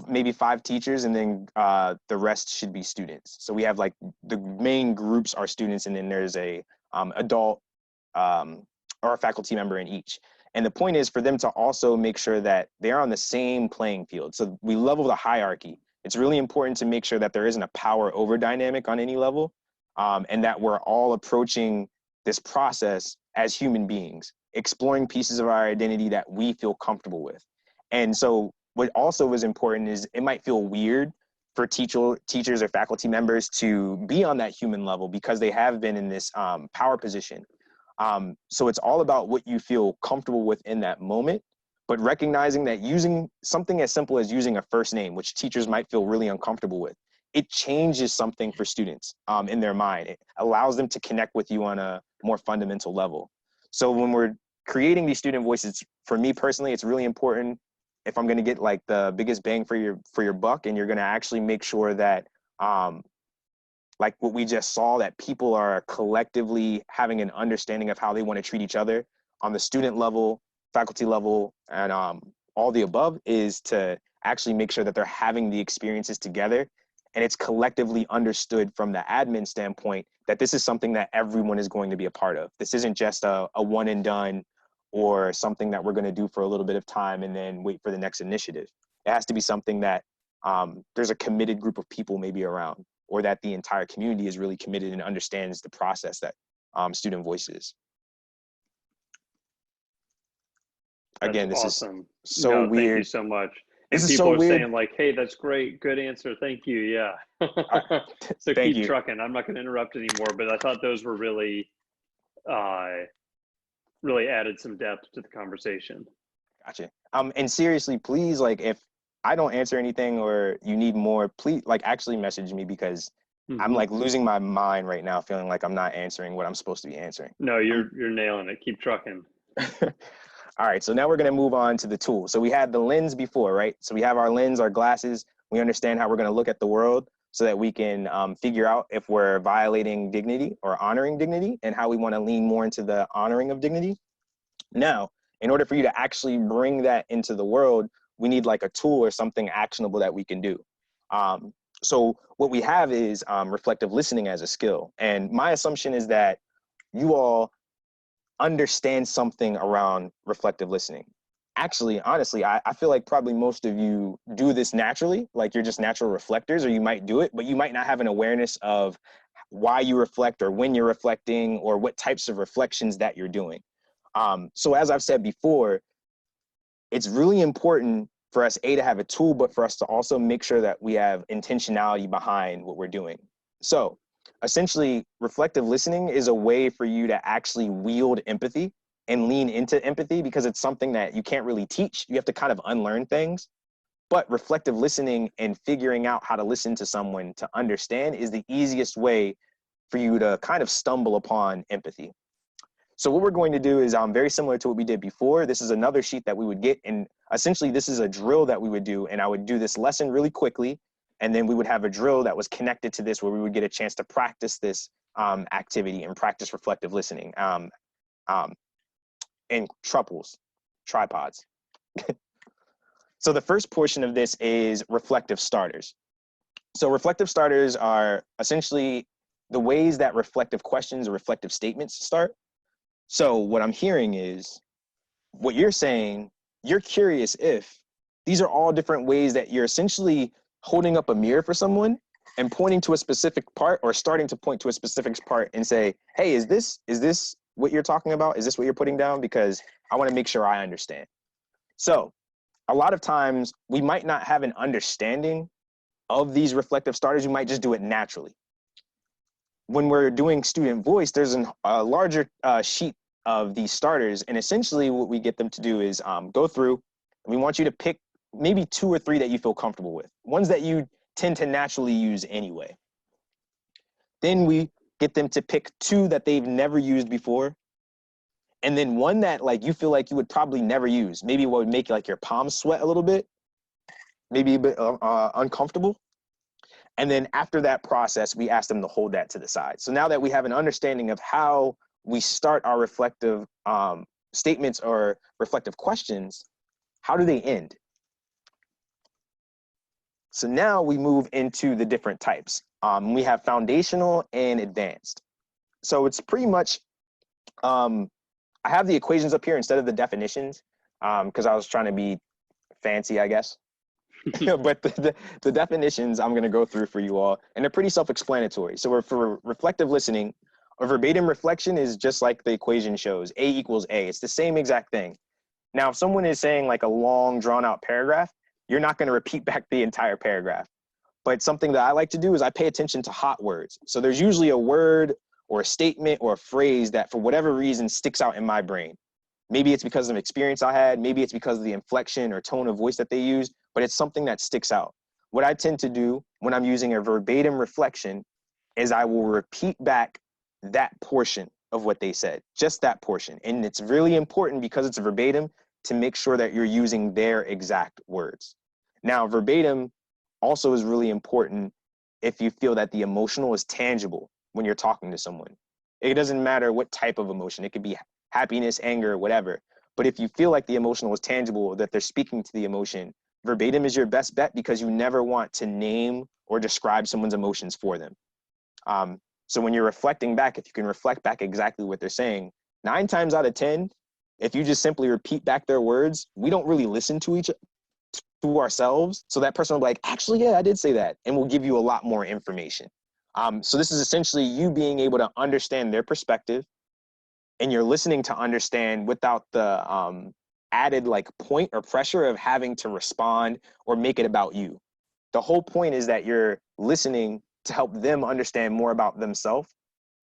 maybe 5 teachers, and then the rest should be students. So we have like the main groups are students, and then there's a adult or a faculty member in each. And the point is for them to also make sure that they're on the same playing field. So we level the hierarchy. It's really important to make sure that there isn't a power over dynamic on any level, and that we're all approaching this process as human beings, exploring pieces of our identity that we feel comfortable with. And so what also was important is it might feel weird for teachers or faculty members to be on that human level because they have been in this power position. So it's all about what you feel comfortable with in that moment, but recognizing that using something as simple as using a first name, which teachers might feel really uncomfortable with, it changes something for students in their mind. It allows them to connect with you on a more fundamental level. So when we're creating these student voices, for me personally, it's really important if I'm going to get like the biggest bang for your buck, and you're going to actually make sure that like what we just saw, that people are collectively having an understanding of how they want to treat each other on the student level, faculty level, and all the above, is to actually make sure that they're having the experiences together. And it's collectively understood from the admin standpoint that this is something that everyone is going to be a part of. This isn't just a one and done or something that we're going to do for a little bit of time and then wait for the next initiative. It has to be something that there's a committed group of people maybe around, or that the entire community is really committed and understands the process that student voice is. Again, That's this awesome. is so No, thank you weird. so much. This And is so people are weird. saying like, hey, that's great. Good answer. Thank you. Yeah. So Thank keep you. trucking. I'm not going to interrupt anymore, but I thought those were really, really added some depth to the conversation. Gotcha. And seriously, please, like, if I don't answer anything or you need more, please, like, actually message me, because I'm like losing my mind right now, feeling like I'm not answering what I'm supposed to be answering. No, you're nailing it. Keep trucking. All right, so now we're going to move on to the tool. So we had the lens before, right? So we have our lens, our glasses. We understand how we're going to look at the world so that we can figure out if we're violating dignity or honoring dignity, and how we want to lean more into the honoring of dignity. Now, in order for you to actually bring that into the world, we need like a tool or something actionable that we can do. So what we have is reflective listening as a skill. And my assumption is that you all understand something around reflective listening. Actually, honestly, I feel like probably most of you do this naturally, like you're just natural reflectors, or you might do it, but you might not have an awareness of why you reflect or when you're reflecting or what types of reflections that you're doing. So as I've said before, it's really important for us, to have a tool, but for us to also make sure that we have intentionality behind what we're doing. So essentially, reflective listening is a way for you to actually wield empathy and lean into empathy, because it's something that you can't really teach. You have to kind of unlearn things. But reflective listening and figuring out how to listen to someone to understand is the easiest way for you to kind of stumble upon empathy. So what we're going to do is very similar to what we did before. This is another sheet that we would get, and essentially this is a drill that we would do, and I would do this lesson really quickly, and then we would have a drill that was connected to this where we would get a chance to practice this activity and practice reflective listening in tripods. So the first portion of this is reflective starters. So reflective starters are essentially the ways that reflective questions or reflective statements start. So what I'm hearing is what you're saying, you're curious if these are all different ways that you're essentially holding up a mirror for someone and pointing to a specific part, or starting to point to a specific part and say, hey, is this what you're talking about? Is this what you're putting down? Because I want to make sure I understand. So a lot of times we might not have an understanding of these reflective starters. We might just do it naturally. When we're doing student voice, there's a larger sheet of these starters. And essentially what we get them to do is go through, and we want you to pick maybe 2 or 3 that you feel comfortable with, ones that you tend to naturally use anyway. Then we get them to pick 2 that they've never used before. And then one that like you feel like you would probably never use. Maybe what would make like your palms sweat a little bit, maybe a bit uncomfortable. And then after that process, we ask them to hold that to the side. So now that we have an understanding of how we start our reflective statements or reflective questions, how do they end? So now we move into the different types. We have foundational and advanced. So it's pretty much, I have the equations up here instead of the definitions, because I was trying to be fancy, I guess. But the definitions I'm going to go through for you all, and they're pretty self-explanatory. So for reflective listening, a verbatim reflection is just like the equation shows, A equals A. It's the same exact thing. Now, if someone is saying like a long drawn out paragraph, you're not going to repeat back the entire paragraph. But something that I like to do is I pay attention to hot words. So there's usually a word or a statement or a phrase that for whatever reason sticks out in my brain. Maybe it's because of experience I had, maybe it's because of the inflection or tone of voice that they use, but it's something that sticks out. What I tend to do when I'm using a verbatim reflection is I will repeat back that portion of what they said, just that portion. And it's really important, because it's verbatim, to make sure that you're using their exact words. Now, verbatim also is really important if you feel that the emotional is tangible when you're talking to someone. It doesn't matter what type of emotion. It could be happiness, anger, whatever. But if you feel like the emotional is tangible, that they're speaking to the emotion, verbatim is your best bet, because you never want to name or describe someone's emotions for them. So when you're reflecting back, if you can reflect back exactly what they're saying, 9 times out of 10, if you just simply repeat back their words, we don't really listen to ourselves. So that person will be like, actually, yeah, I did say that. And we'll give you a lot more information. So this is essentially you being able to understand their perspective, and you're listening to understand without the added like point or pressure of having to respond or make it about you. The whole point is that you're listening to help them understand more about themselves,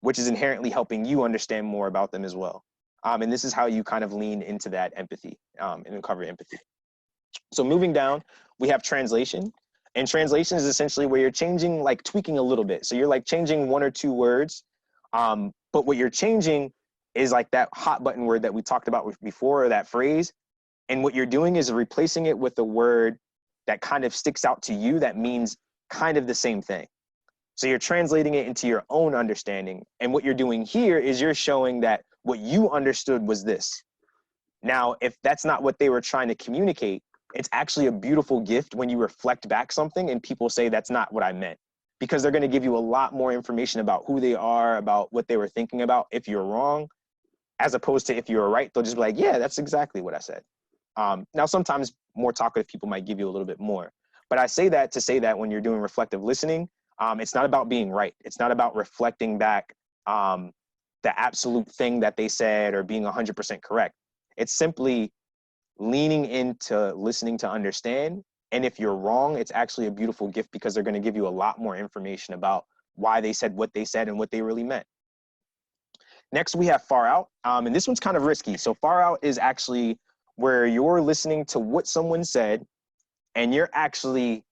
which is inherently helping you understand more about them as well. And this is how you kind of lean into that empathy and uncover empathy. So moving down, we have translation. And translation is essentially where you're changing, like tweaking a little bit. So you're like changing one or two words, but what you're changing is like that hot button word that we talked about before, or that phrase. And what you're doing is replacing it with a word that kind of sticks out to you that means kind of the same thing. So you're translating it into your own understanding. And what you're doing here is you're showing that what you understood was this. Now, if that's not what they were trying to communicate, it's actually a beautiful gift when you reflect back something and people say that's not what I meant, because they're going to give you a lot more information about who they are, about what they were thinking about if you're wrong, as opposed to if you're right, they'll just be like, yeah, that's exactly what I said. Now, sometimes more talkative people might give you a little bit more, but I say that to say that when you're doing reflective listening, it's not about being right. It's not about reflecting back the absolute thing that they said or being 100% correct. It's simply leaning into listening to understand. And if you're wrong, it's actually a beautiful gift because they're going to give you a lot more information about why they said what they said and what they really meant. Next, we have far out. And this one's kind of risky. So far out is actually where you're listening to what someone said and you're actually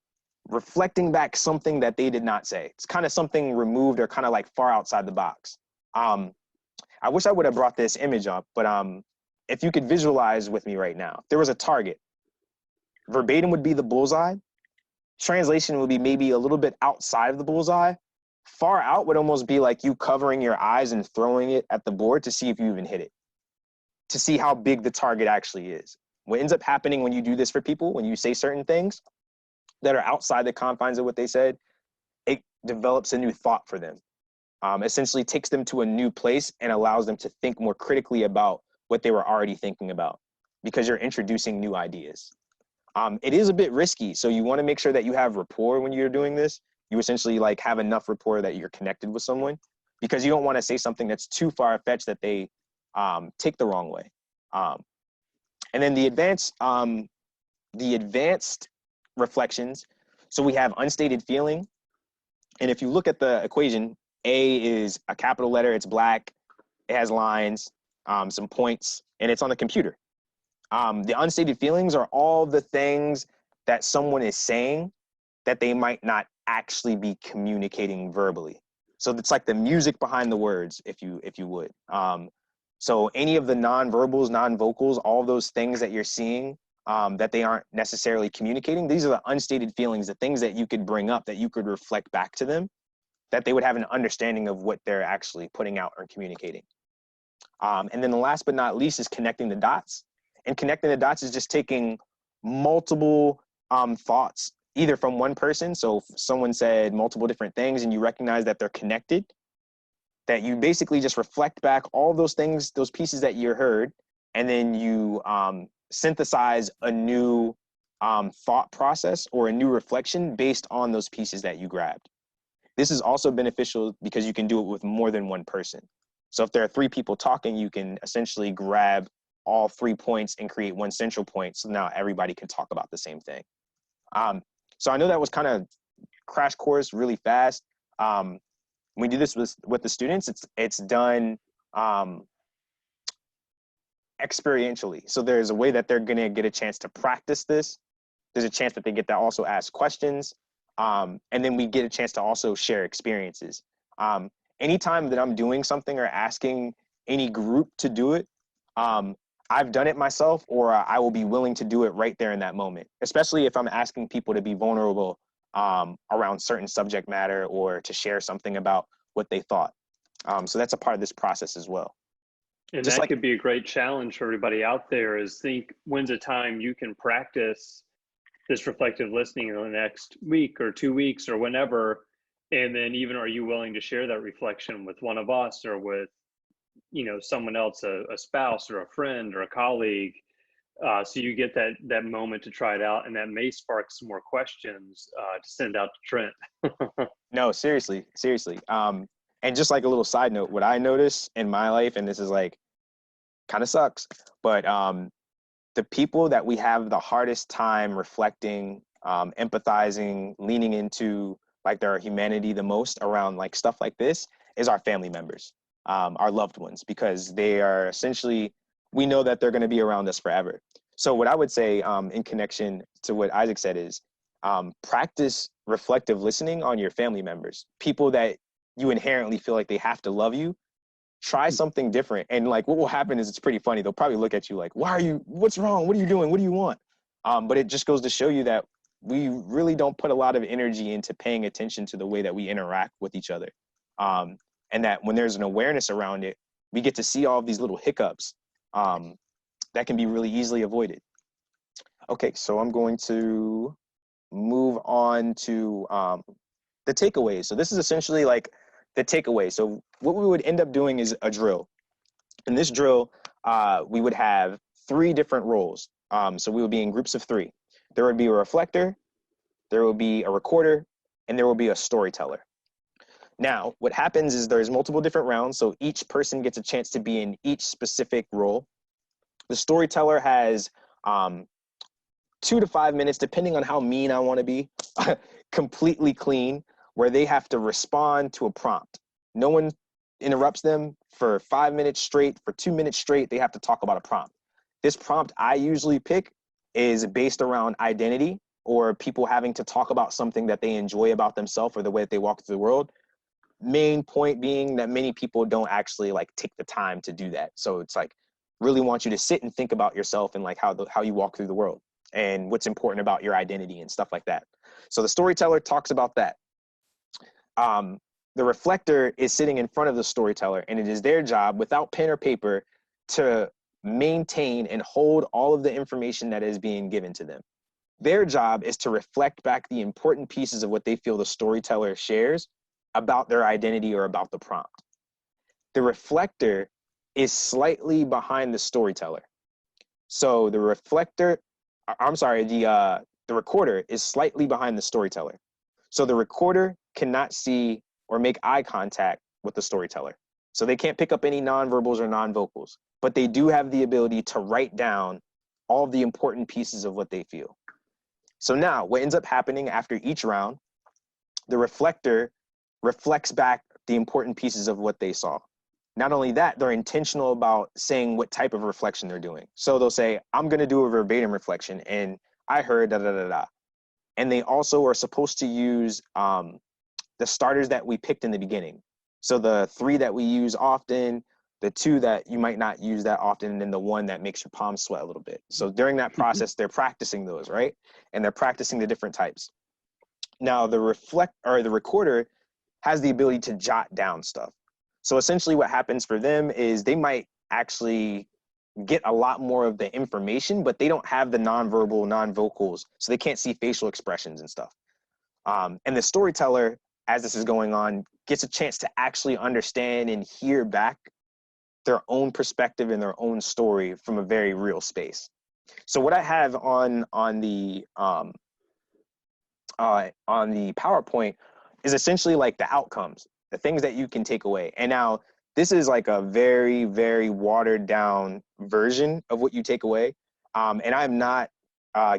reflecting back something that they did not say. It's kind of something removed or kind of like far outside the box. I wish I would have brought this image up, but if you could visualize with me right now, there was a target. Verbatim would be the bullseye. Translation would be maybe a little bit outside of the bullseye. Far out would almost be like you covering your eyes and throwing it at the board to see if you even hit it, to see how big the target actually is. What ends up happening when you do this for people, when you say certain things that are outside the confines of what they said, it develops a new thought for them. Essentially takes them to a new place and allows them to think more critically about what they were already thinking about, because you're introducing new ideas. It is a bit risky, so you want to make sure that you have rapport when you're doing this. You essentially like have enough rapport that you're connected with someone, because you don't want to say something that's too far-fetched that they take the wrong way. And then the advanced reflections. So we have unstated feeling. And if you look at the equation, A is a capital letter, it's black, it has lines, some points, and it's on the computer. The unstated feelings are all the things that someone is saying that they might not actually be communicating verbally. So it's like the music behind the words, if you would. So any of the non-verbals, non-vocals, all those things that you're seeing that they aren't necessarily communicating, these are the unstated feelings, the things that you could bring up, that you could reflect back to them, that they would have an understanding of what they're actually putting out or communicating. And then the last but not least is connecting the dots. And connecting the dots is just taking multiple thoughts, either from one person. So if someone said multiple different things and you recognize that they're connected, that you basically just reflect back all those things, those pieces that you heard, and then you synthesize a new thought process or a new reflection based on those pieces that you grabbed. This is also beneficial because you can do it with more than one person. So if there are 3 people talking, you can essentially grab all 3 points and create one central point. So now everybody can talk about the same thing. So I know that was kind of crash course really fast. When we do this with the students, it's done experientially. So there's a way that they're going to get a chance to practice this. There's a chance that they get to also ask questions. And then we get a chance to also share experiences. Anytime that I'm doing something or asking any group to do it, I've done it myself, or I will be willing to do it right there in that moment, especially if I'm asking people to be vulnerable around certain subject matter or to share something about what they thought. So that's a part of this process as well. And Just that like, could be a great challenge for everybody out there, is think, when's a time you can practice this reflective listening in the next week or 2 weeks or whenever, and then even are you willing to share that reflection with one of us or with, you know, someone else, a spouse or a friend or a colleague, so you get that moment to try it out, and that may spark some more questions to send out to Trent. no, seriously. And just like a little side note, what I notice in my life, and this is like kind of sucks, but the people that we have the hardest time reflecting, empathizing, leaning into like their humanity the most around like stuff like this is our family members, our loved ones, because they are essentially, we know that they're going to be around us forever. So what I would say in connection to what Isaac said is practice reflective listening on your family members, people that you inherently feel like they have to love you. Try something different. And like what will happen is it's pretty funny. They'll probably look at you like, what's wrong? What are you doing? What do you want? But it just goes to show you that we really don't put a lot of energy into paying attention to the way that we interact with each other. And that when there's an awareness around it, we get to see all of these little hiccups that can be really easily avoided. Okay, so I'm going to move on to the takeaways. So this is essentially like the takeaway. So what we would end up doing is a drill. In this drill, we would have 3 different roles. So we would be in groups of 3. There would be a reflector, there will be a recorder, and there will be a storyteller. Now, what happens is there's multiple different rounds, so each person gets a chance to be in each specific role. The storyteller has 2 to 5 minutes, depending on how mean I want to be, completely clean, where they have to respond to a prompt. No one interrupts them for 5 minutes straight, for 2 minutes straight, they have to talk about a prompt. This prompt I usually pick is based around identity or people having to talk about something that they enjoy about themselves or the way that they walk through the world. Main point being that many people don't actually like take the time to do that. So it's like, really want you to sit and think about yourself and like how you walk through the world and what's important about your identity and stuff like that. So the storyteller talks about that. The reflector is sitting in front of the storyteller, and it is their job, without pen or paper, to maintain and hold all of the information that is being given to them. Their job is to reflect back the important pieces of what they feel the storyteller shares about their identity or about the prompt. The reflector is slightly behind the storyteller. So the recorder is slightly behind the storyteller. So the recorder cannot see or make eye contact with the storyteller. So they can't pick up any nonverbals or non-vocals, but they do have the ability to write down all the important pieces of what they feel. So now what ends up happening after each round, the reflector reflects back the important pieces of what they saw. Not only that, they're intentional about saying what type of reflection they're doing. So they'll say, I'm going to do a verbatim reflection, and I heard da da da da. And they also are supposed to use the starters that we picked in the beginning. So the 3 that we use often, the 2 that you might not use that often, and then the 1 that makes your palms sweat a little bit. So during that process, they're practicing those, right? And they're practicing the different types. Now the recorder has the ability to jot down stuff. So essentially what happens for them is they might actually get a lot more of the information, but they don't have the nonverbal, non-vocals, so they can't see facial expressions and stuff. And the storyteller, as this is going on, gets a chance to actually understand and hear back their own perspective and their own story from a very real space. So what I have on the PowerPoint is essentially like the outcomes, the things that you can take away. And now this is like a very, very watered down version of what you take away. And I'm not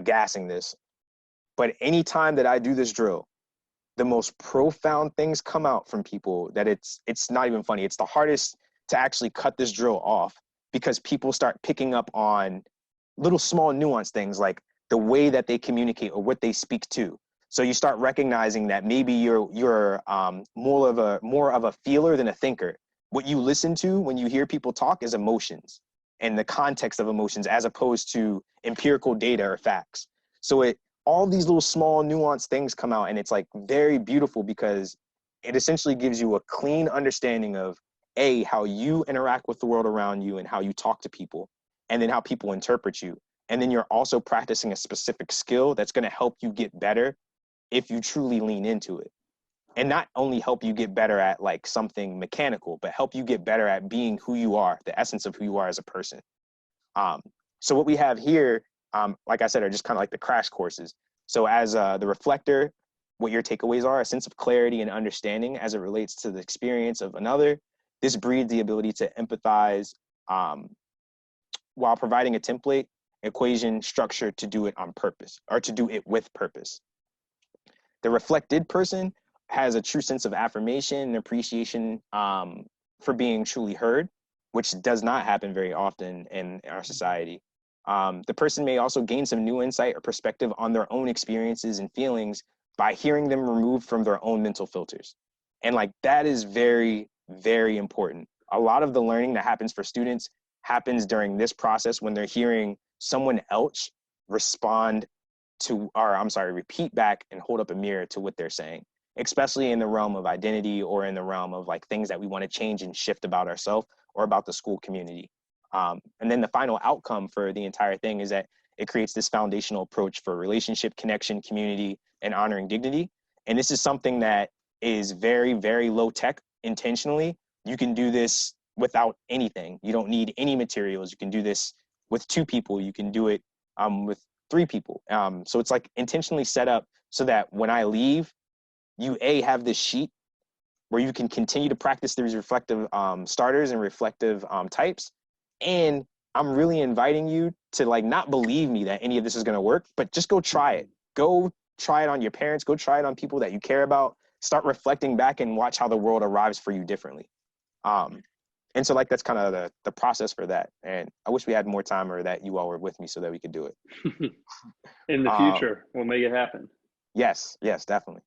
gassing this, but anytime that I do this drill, the most profound things come out from people that it's not even funny. It's the hardest to actually cut this drill off because people start picking up on little small nuanced things like the way that they communicate or what they speak to. So you start recognizing that maybe you're more of a feeler than a thinker. What you listen to when you hear people talk is emotions and the context of emotions as opposed to empirical data or facts. So all these little small nuanced things come out, and it's like very beautiful because it essentially gives you a clean understanding of how you interact with the world around you and how you talk to people, and then how people interpret you. And then you're also practicing a specific skill that's going to help you get better if you truly lean into it. And not only help you get better at like something mechanical, but help you get better at being who you are, the essence of who you are as a person. So what we have here, like I said, are just kind of like the crash courses. So as the reflector, what your takeaways are, a sense of clarity and understanding as it relates to the experience of another. This breeds the ability to empathize while providing a template equation structure to do it on purpose, or to do it with purpose. The reflected person has a true sense of affirmation and appreciation for being truly heard, which does not happen very often in our society. The person may also gain some new insight or perspective on their own experiences and feelings by hearing them removed from their own mental filters. And like that is very, very important. A lot of the learning that happens for students happens during this process when they're hearing someone else respond to, or I'm sorry, repeat back and hold up a mirror to what they're saying, especially in the realm of identity or in the realm of like things that we want to change and shift about ourselves or about the school community. And then the final outcome for the entire thing is that it creates this foundational approach for relationship, connection, community, and honoring dignity. And this is something that is very, very low tech intentionally. You can do this without anything. You don't need any materials. You can do this with 2 people. You can do it with 3 people. So it's like intentionally set up so that when I leave, you have this sheet where you can continue to practice these reflective starters and reflective types. And I'm really inviting you to like not believe me that any of this is going to work, but just go try it. Go try it on your parents. Go try it on people that you care about. Start reflecting back and watch how the world arrives for you differently. And so like that's kind of the process for that. And I wish we had more time, or that you all were with me so that we could do it. In the future, we'll make it happen. Yes, definitely.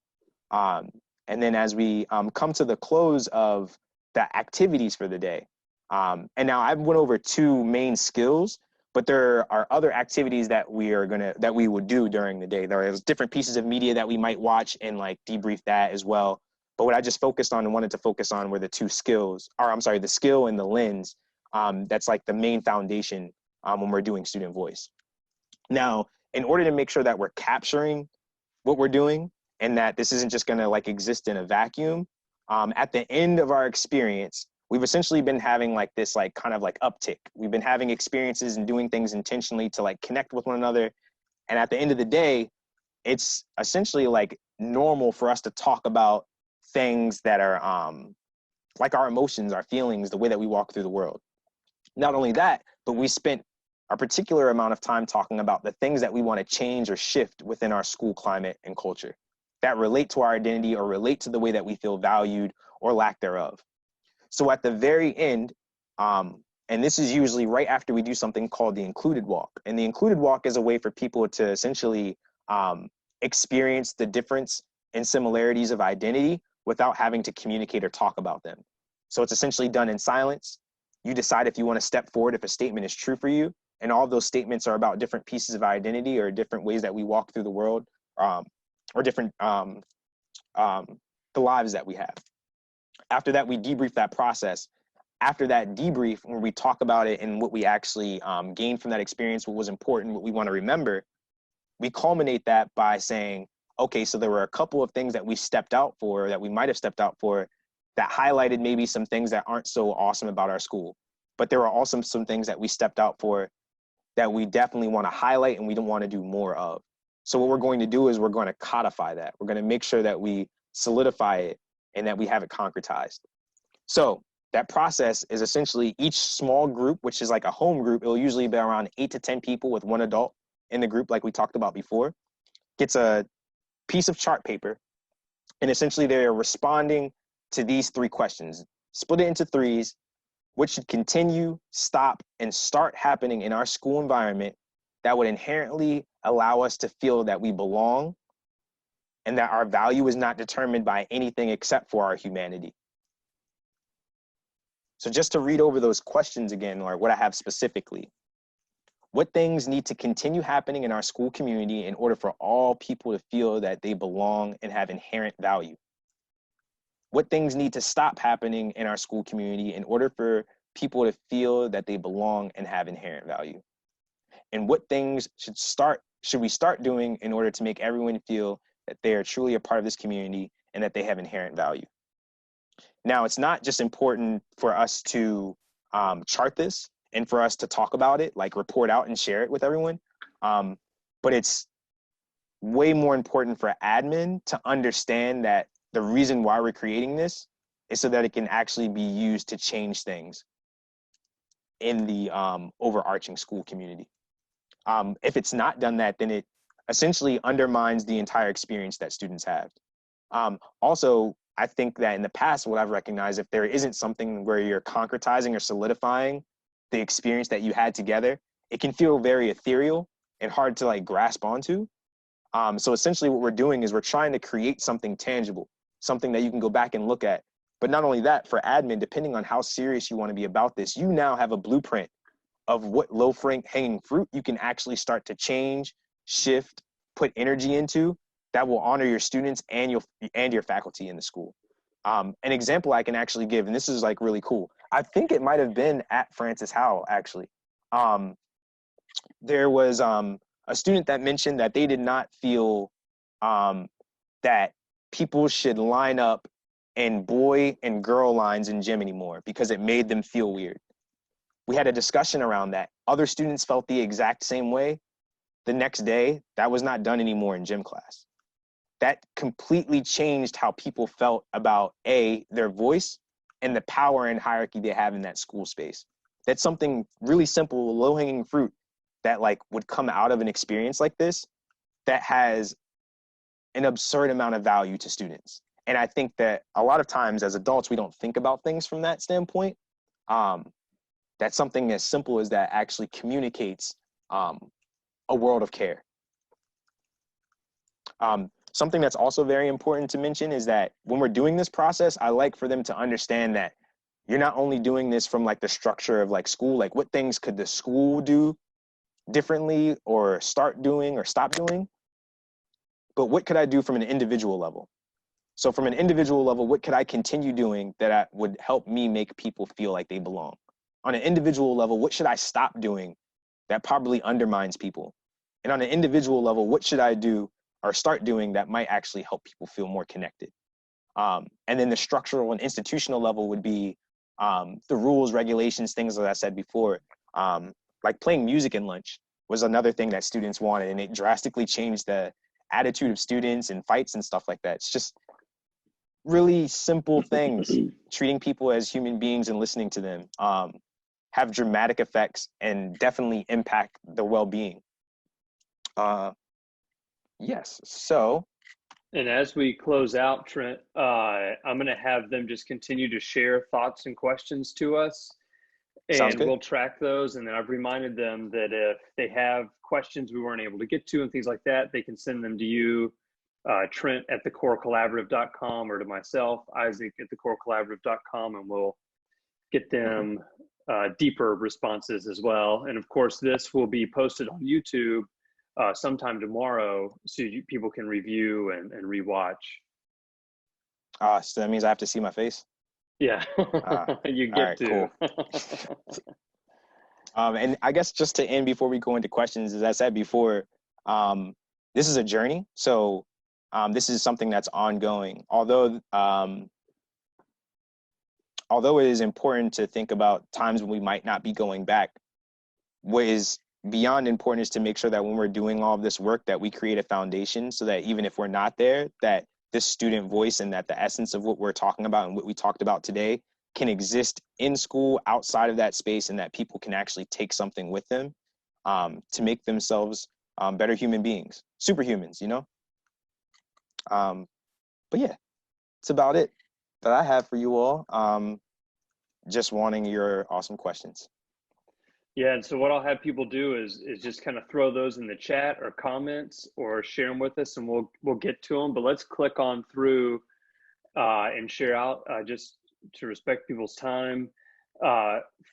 And then as we come to the close of the activities for the day, and now I went over 2 main skills, but there are other activities that we would do during the day. There is different pieces of media that we might watch and like debrief that as well. But what I just focused on and wanted to focus on were the 2 skills, or I'm sorry, the skill and the lens. That's like the main foundation when we're doing student voice. Now, in order to make sure that we're capturing what we're doing and that this isn't just going to like exist in a vacuum, at the end of our experience, we've essentially been having like this like kind of like uptick. We've been having experiences and doing things intentionally to like connect with one another. And at the end of the day, it's essentially like normal for us to talk about things that are like our emotions, our feelings, the way that we walk through the world. Not only that, but we spent a particular amount of time talking about the things that we want to change or shift within our school climate and culture that relate to our identity or relate to the way that we feel valued or lack thereof. So at the very end, and this is usually right after we do something called the included walk. And the included walk is a way for people to essentially experience the difference and similarities of identity without having to communicate or talk about them. So it's essentially done in silence. You decide if you want to step forward if a statement is true for you. And all those statements are about different pieces of identity or different ways that we walk through the world, or different the lives that we have. After that, we debrief that process. After that debrief, when we talk about it and what we actually gained from that experience, what was important, what we want to remember, we culminate that by saying, okay, so there were a couple of things that we stepped out for, that we might have stepped out for, that highlighted maybe some things that aren't so awesome about our school. But there were also some things that we stepped out for that we definitely want to highlight and we don't want to do more of. So what we're going to do is we're going to codify that. We're going to make sure that we solidify it and that we have it concretized. So that process is essentially each small group, which is like a home group, it'll usually be around 8 to 10 people with 1 adult in the group, like we talked about before, gets a piece of chart paper, and essentially they're responding to these 3 questions. Split it into 3s. What should continue, stop, and start happening in our school environment that would inherently allow us to feel that we belong and that our value is not determined by anything except for our humanity? So just to read over those questions again, or what I have specifically. What things need to continue happening in our school community in order for all people to feel that they belong and have inherent value? What things need to stop happening in our school community in order for people to feel that they belong and have inherent value? And what things should we start doing in order to make everyone feel that they are truly a part of this community and that they have inherent value? Now, it's not just important for us to chart this and for us to talk about it, like report out and share it with everyone, but it's way more important for admin to understand that the reason why we're creating this is so that it can actually be used to change things in the overarching school community. If it's not done that, then it essentially undermines the entire experience that students have. Also, I think that in the past, what I've recognized, if there isn't something where you're concretizing or solidifying the experience that you had together, it can feel very ethereal and hard to like grasp onto. So essentially what we're doing is we're trying to create something tangible, something that you can go back and look at. But not only that, for admin, depending on how serious you want to be about this, you now have a blueprint of what low-hanging fruit you can actually start to change, shift, put energy into that will honor your students and your faculty in the school. An example I can actually give, and this is like really cool. I think it might have been at Francis Howell, actually. There was a student that mentioned that they did not feel that people should line up in boy and girl lines in gym anymore because it made them feel weird. We had a discussion around that. Other students felt the exact same way. The next day, that was not done anymore in gym class. That completely changed how people felt about their voice and the power and hierarchy they have in that school space. That's something really simple, low-hanging fruit that like would come out of an experience like this that has an absurd amount of value to students. And I think that a lot of times as adults, we don't think about things from that standpoint. That something as simple as that actually communicates a world of care. Something that's also very important to mention is that when we're doing this process, I like for them to understand that you're not only doing this from like the structure of like school, like what things could the school do differently or start doing or stop doing, but what could I do from an individual level? So from an individual level, what could I continue doing that would help me make people feel like they belong? On an individual level, what should I stop doing that probably undermines people? And on an individual level, what should I do or start doing that might actually help people feel more connected? And then the structural and institutional level would be the rules, regulations, things that I said before. Like playing music in lunch was another thing that students wanted, and it drastically changed the attitude of students and fights and stuff like that. It's just really simple things, treating people as human beings and listening to them have dramatic effects and definitely impact the well-being. Yes, so. And as we close out, Trent, I'm going to have them just continue to share thoughts and questions to us. And we'll track those. And then I've reminded them that if they have questions we weren't able to get to and things like that, they can send them to you, Trent at thecorecollaborative.com, or to myself, Isaac at thecorecollaborative.com, and we'll get them deeper responses as well. And of course, this will be posted on YouTube sometime tomorrow, so people can review and rewatch. So that means I have to see my face? Yeah, you get to. Cool. And I guess just to end before we go into questions, as I said before, this is a journey. So this is something that's ongoing. Although it is important to think about times when we might not be going back, what is beyond important is to make sure that when we're doing all of this work that we create a foundation so that even if we're not there, that this student voice and that the essence of what we're talking about and what we talked about today can exist in school, outside of that space, and that people can actually take something with them to make themselves better human beings, superhumans, you know? But yeah, it's about it that I have for you all. Just wanting your awesome questions. Yeah, and so what I'll have people do is just kind of throw those in the chat or comments or share them with us, and we'll get to them. But let's click on through and share out just to respect people's time.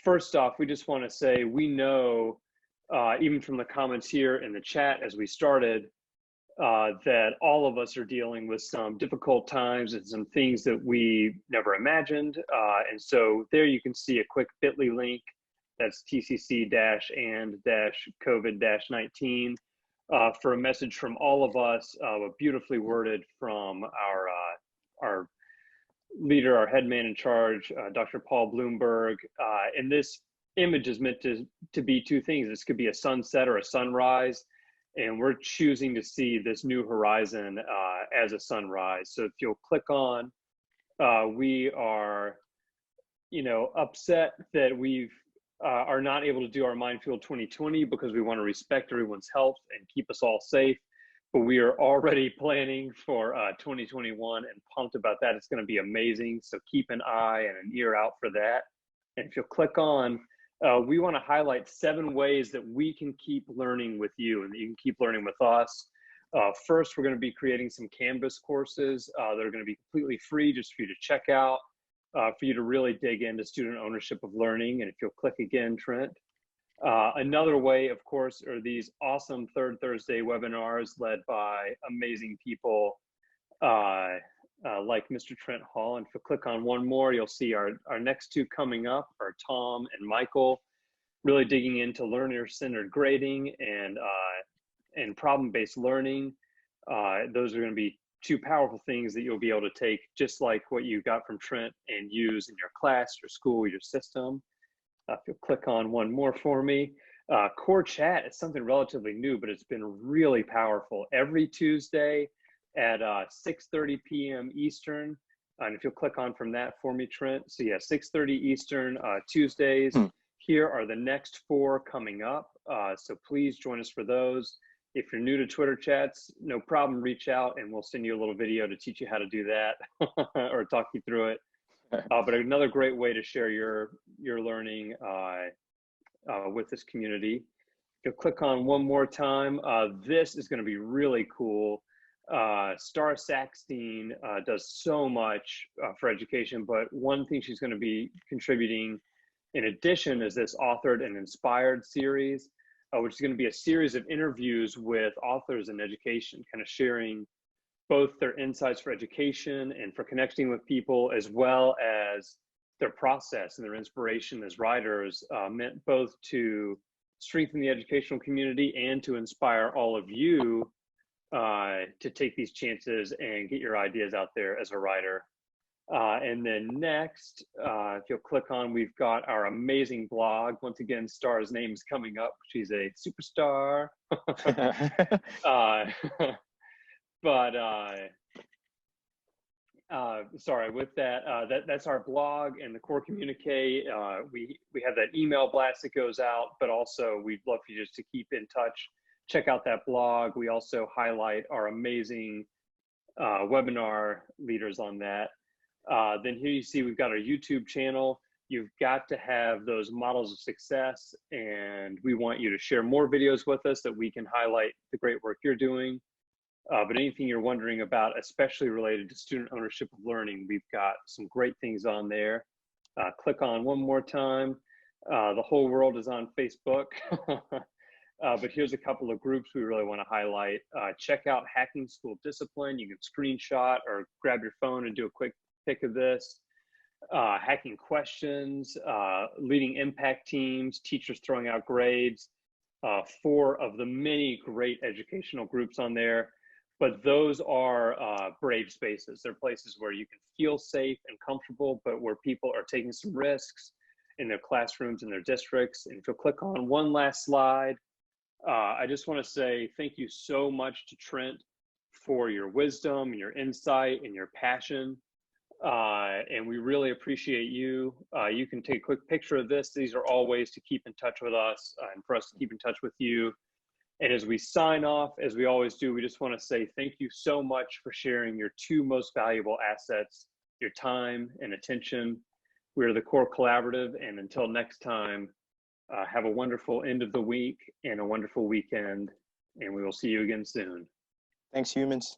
First off, we just want to say we know, even from the comments here in the chat as we started, that all of us are dealing with some difficult times and some things that we never imagined. And so there you can see a quick bit.ly link. That's TCC-and-COVID-19 for a message from all of us, beautifully worded from our leader, our head man in charge, Dr. Paul Bloomberg. And this image is meant to be two things. This could be a sunset or a sunrise, and we're choosing to see this new horizon as a sunrise. So if you'll click on, we are, upset that we've are not able to do our Minefield 2020 because we want to respect everyone's health and keep us all safe. But we are already planning for 2021 and pumped about that. It's going to be amazing. So keep an eye and an ear out for that. And if you'll click on, we want to highlight 7 ways that we can keep learning with you and that you can keep learning with us. First, we're going to be creating some Canvas courses that are going to be completely free just for you to check out, for you to really dig into student ownership of learning. And if you'll click again, Trent. Another way, of course, are these awesome Third Thursday webinars led by amazing people like Mr. Trent Hall. And if you click on one more, you'll see our next 2 coming up are Tom and Michael, really digging into learner-centered grading and problem-based learning. Those are going to be 2 powerful things that you'll be able to take, just like what you got from Trent, and use in your class, your school, your system. If you'll click on one more for me. Core Chat is something relatively new, but it's been really powerful. Every Tuesday at 6:30 p.m. Eastern. And if you'll click on from that for me, Trent. So yeah, 6:30 Eastern, Tuesdays. Here are the next 4 coming up. So please join us for those. If you're new to Twitter chats, no problem, reach out and we'll send you a little video to teach you how to do that or talk you through it. But another great way to share your learning with this community. If you'll click on one more time, this is going to be really cool. Star Saxton does so much for education, but one thing she's going to be contributing in addition is this Authored and Inspired series, which is going to be a series of interviews with authors in education, kind of sharing both their insights for education and for connecting with people, as well as their process and their inspiration as writers, meant both to strengthen the educational community and to inspire all of you to take these chances and get your ideas out there as a writer. And then next, if you'll click on, we've got our amazing blog. Once again, Star's name is coming up. She's a superstar. Sorry, with that, that's our blog and the core communique. We have that email blast that goes out, but also we'd love for you just to keep in touch. Check out that blog. We also highlight our amazing webinar leaders on that. Then here you see we've got our YouTube channel. You've got to have those models of success, and we want you to share more videos with us that we can highlight the great work you're doing. But anything you're wondering about, especially related to student ownership of learning, we've got some great things on there. Click on one more time. The whole world is on Facebook. But here's a couple of groups we really want to highlight. Check out Hacking School Discipline. You can screenshot or grab your phone and do a quick pic of this. Hacking Questions, Leading Impact Teams, Teachers Throwing Out Grades. 4 of the many great educational groups on there. But those are brave spaces. They're places where you can feel safe and comfortable, but where people are taking some risks in their classrooms and their districts. And if you'll click on one last slide, I just want to say thank you so much to Trent for your wisdom and your insight and your passion. And we really appreciate you. You can take a quick picture of this. These are all ways to keep in touch with us and for us to keep in touch with you. And as we sign off, as we always do, we just want to say thank you so much for sharing your 2 most valuable assets, your time and attention. We're the Core Collaborative, and until next time, have a wonderful end of the week and a wonderful weekend, and we will see you again soon. Thanks, humans.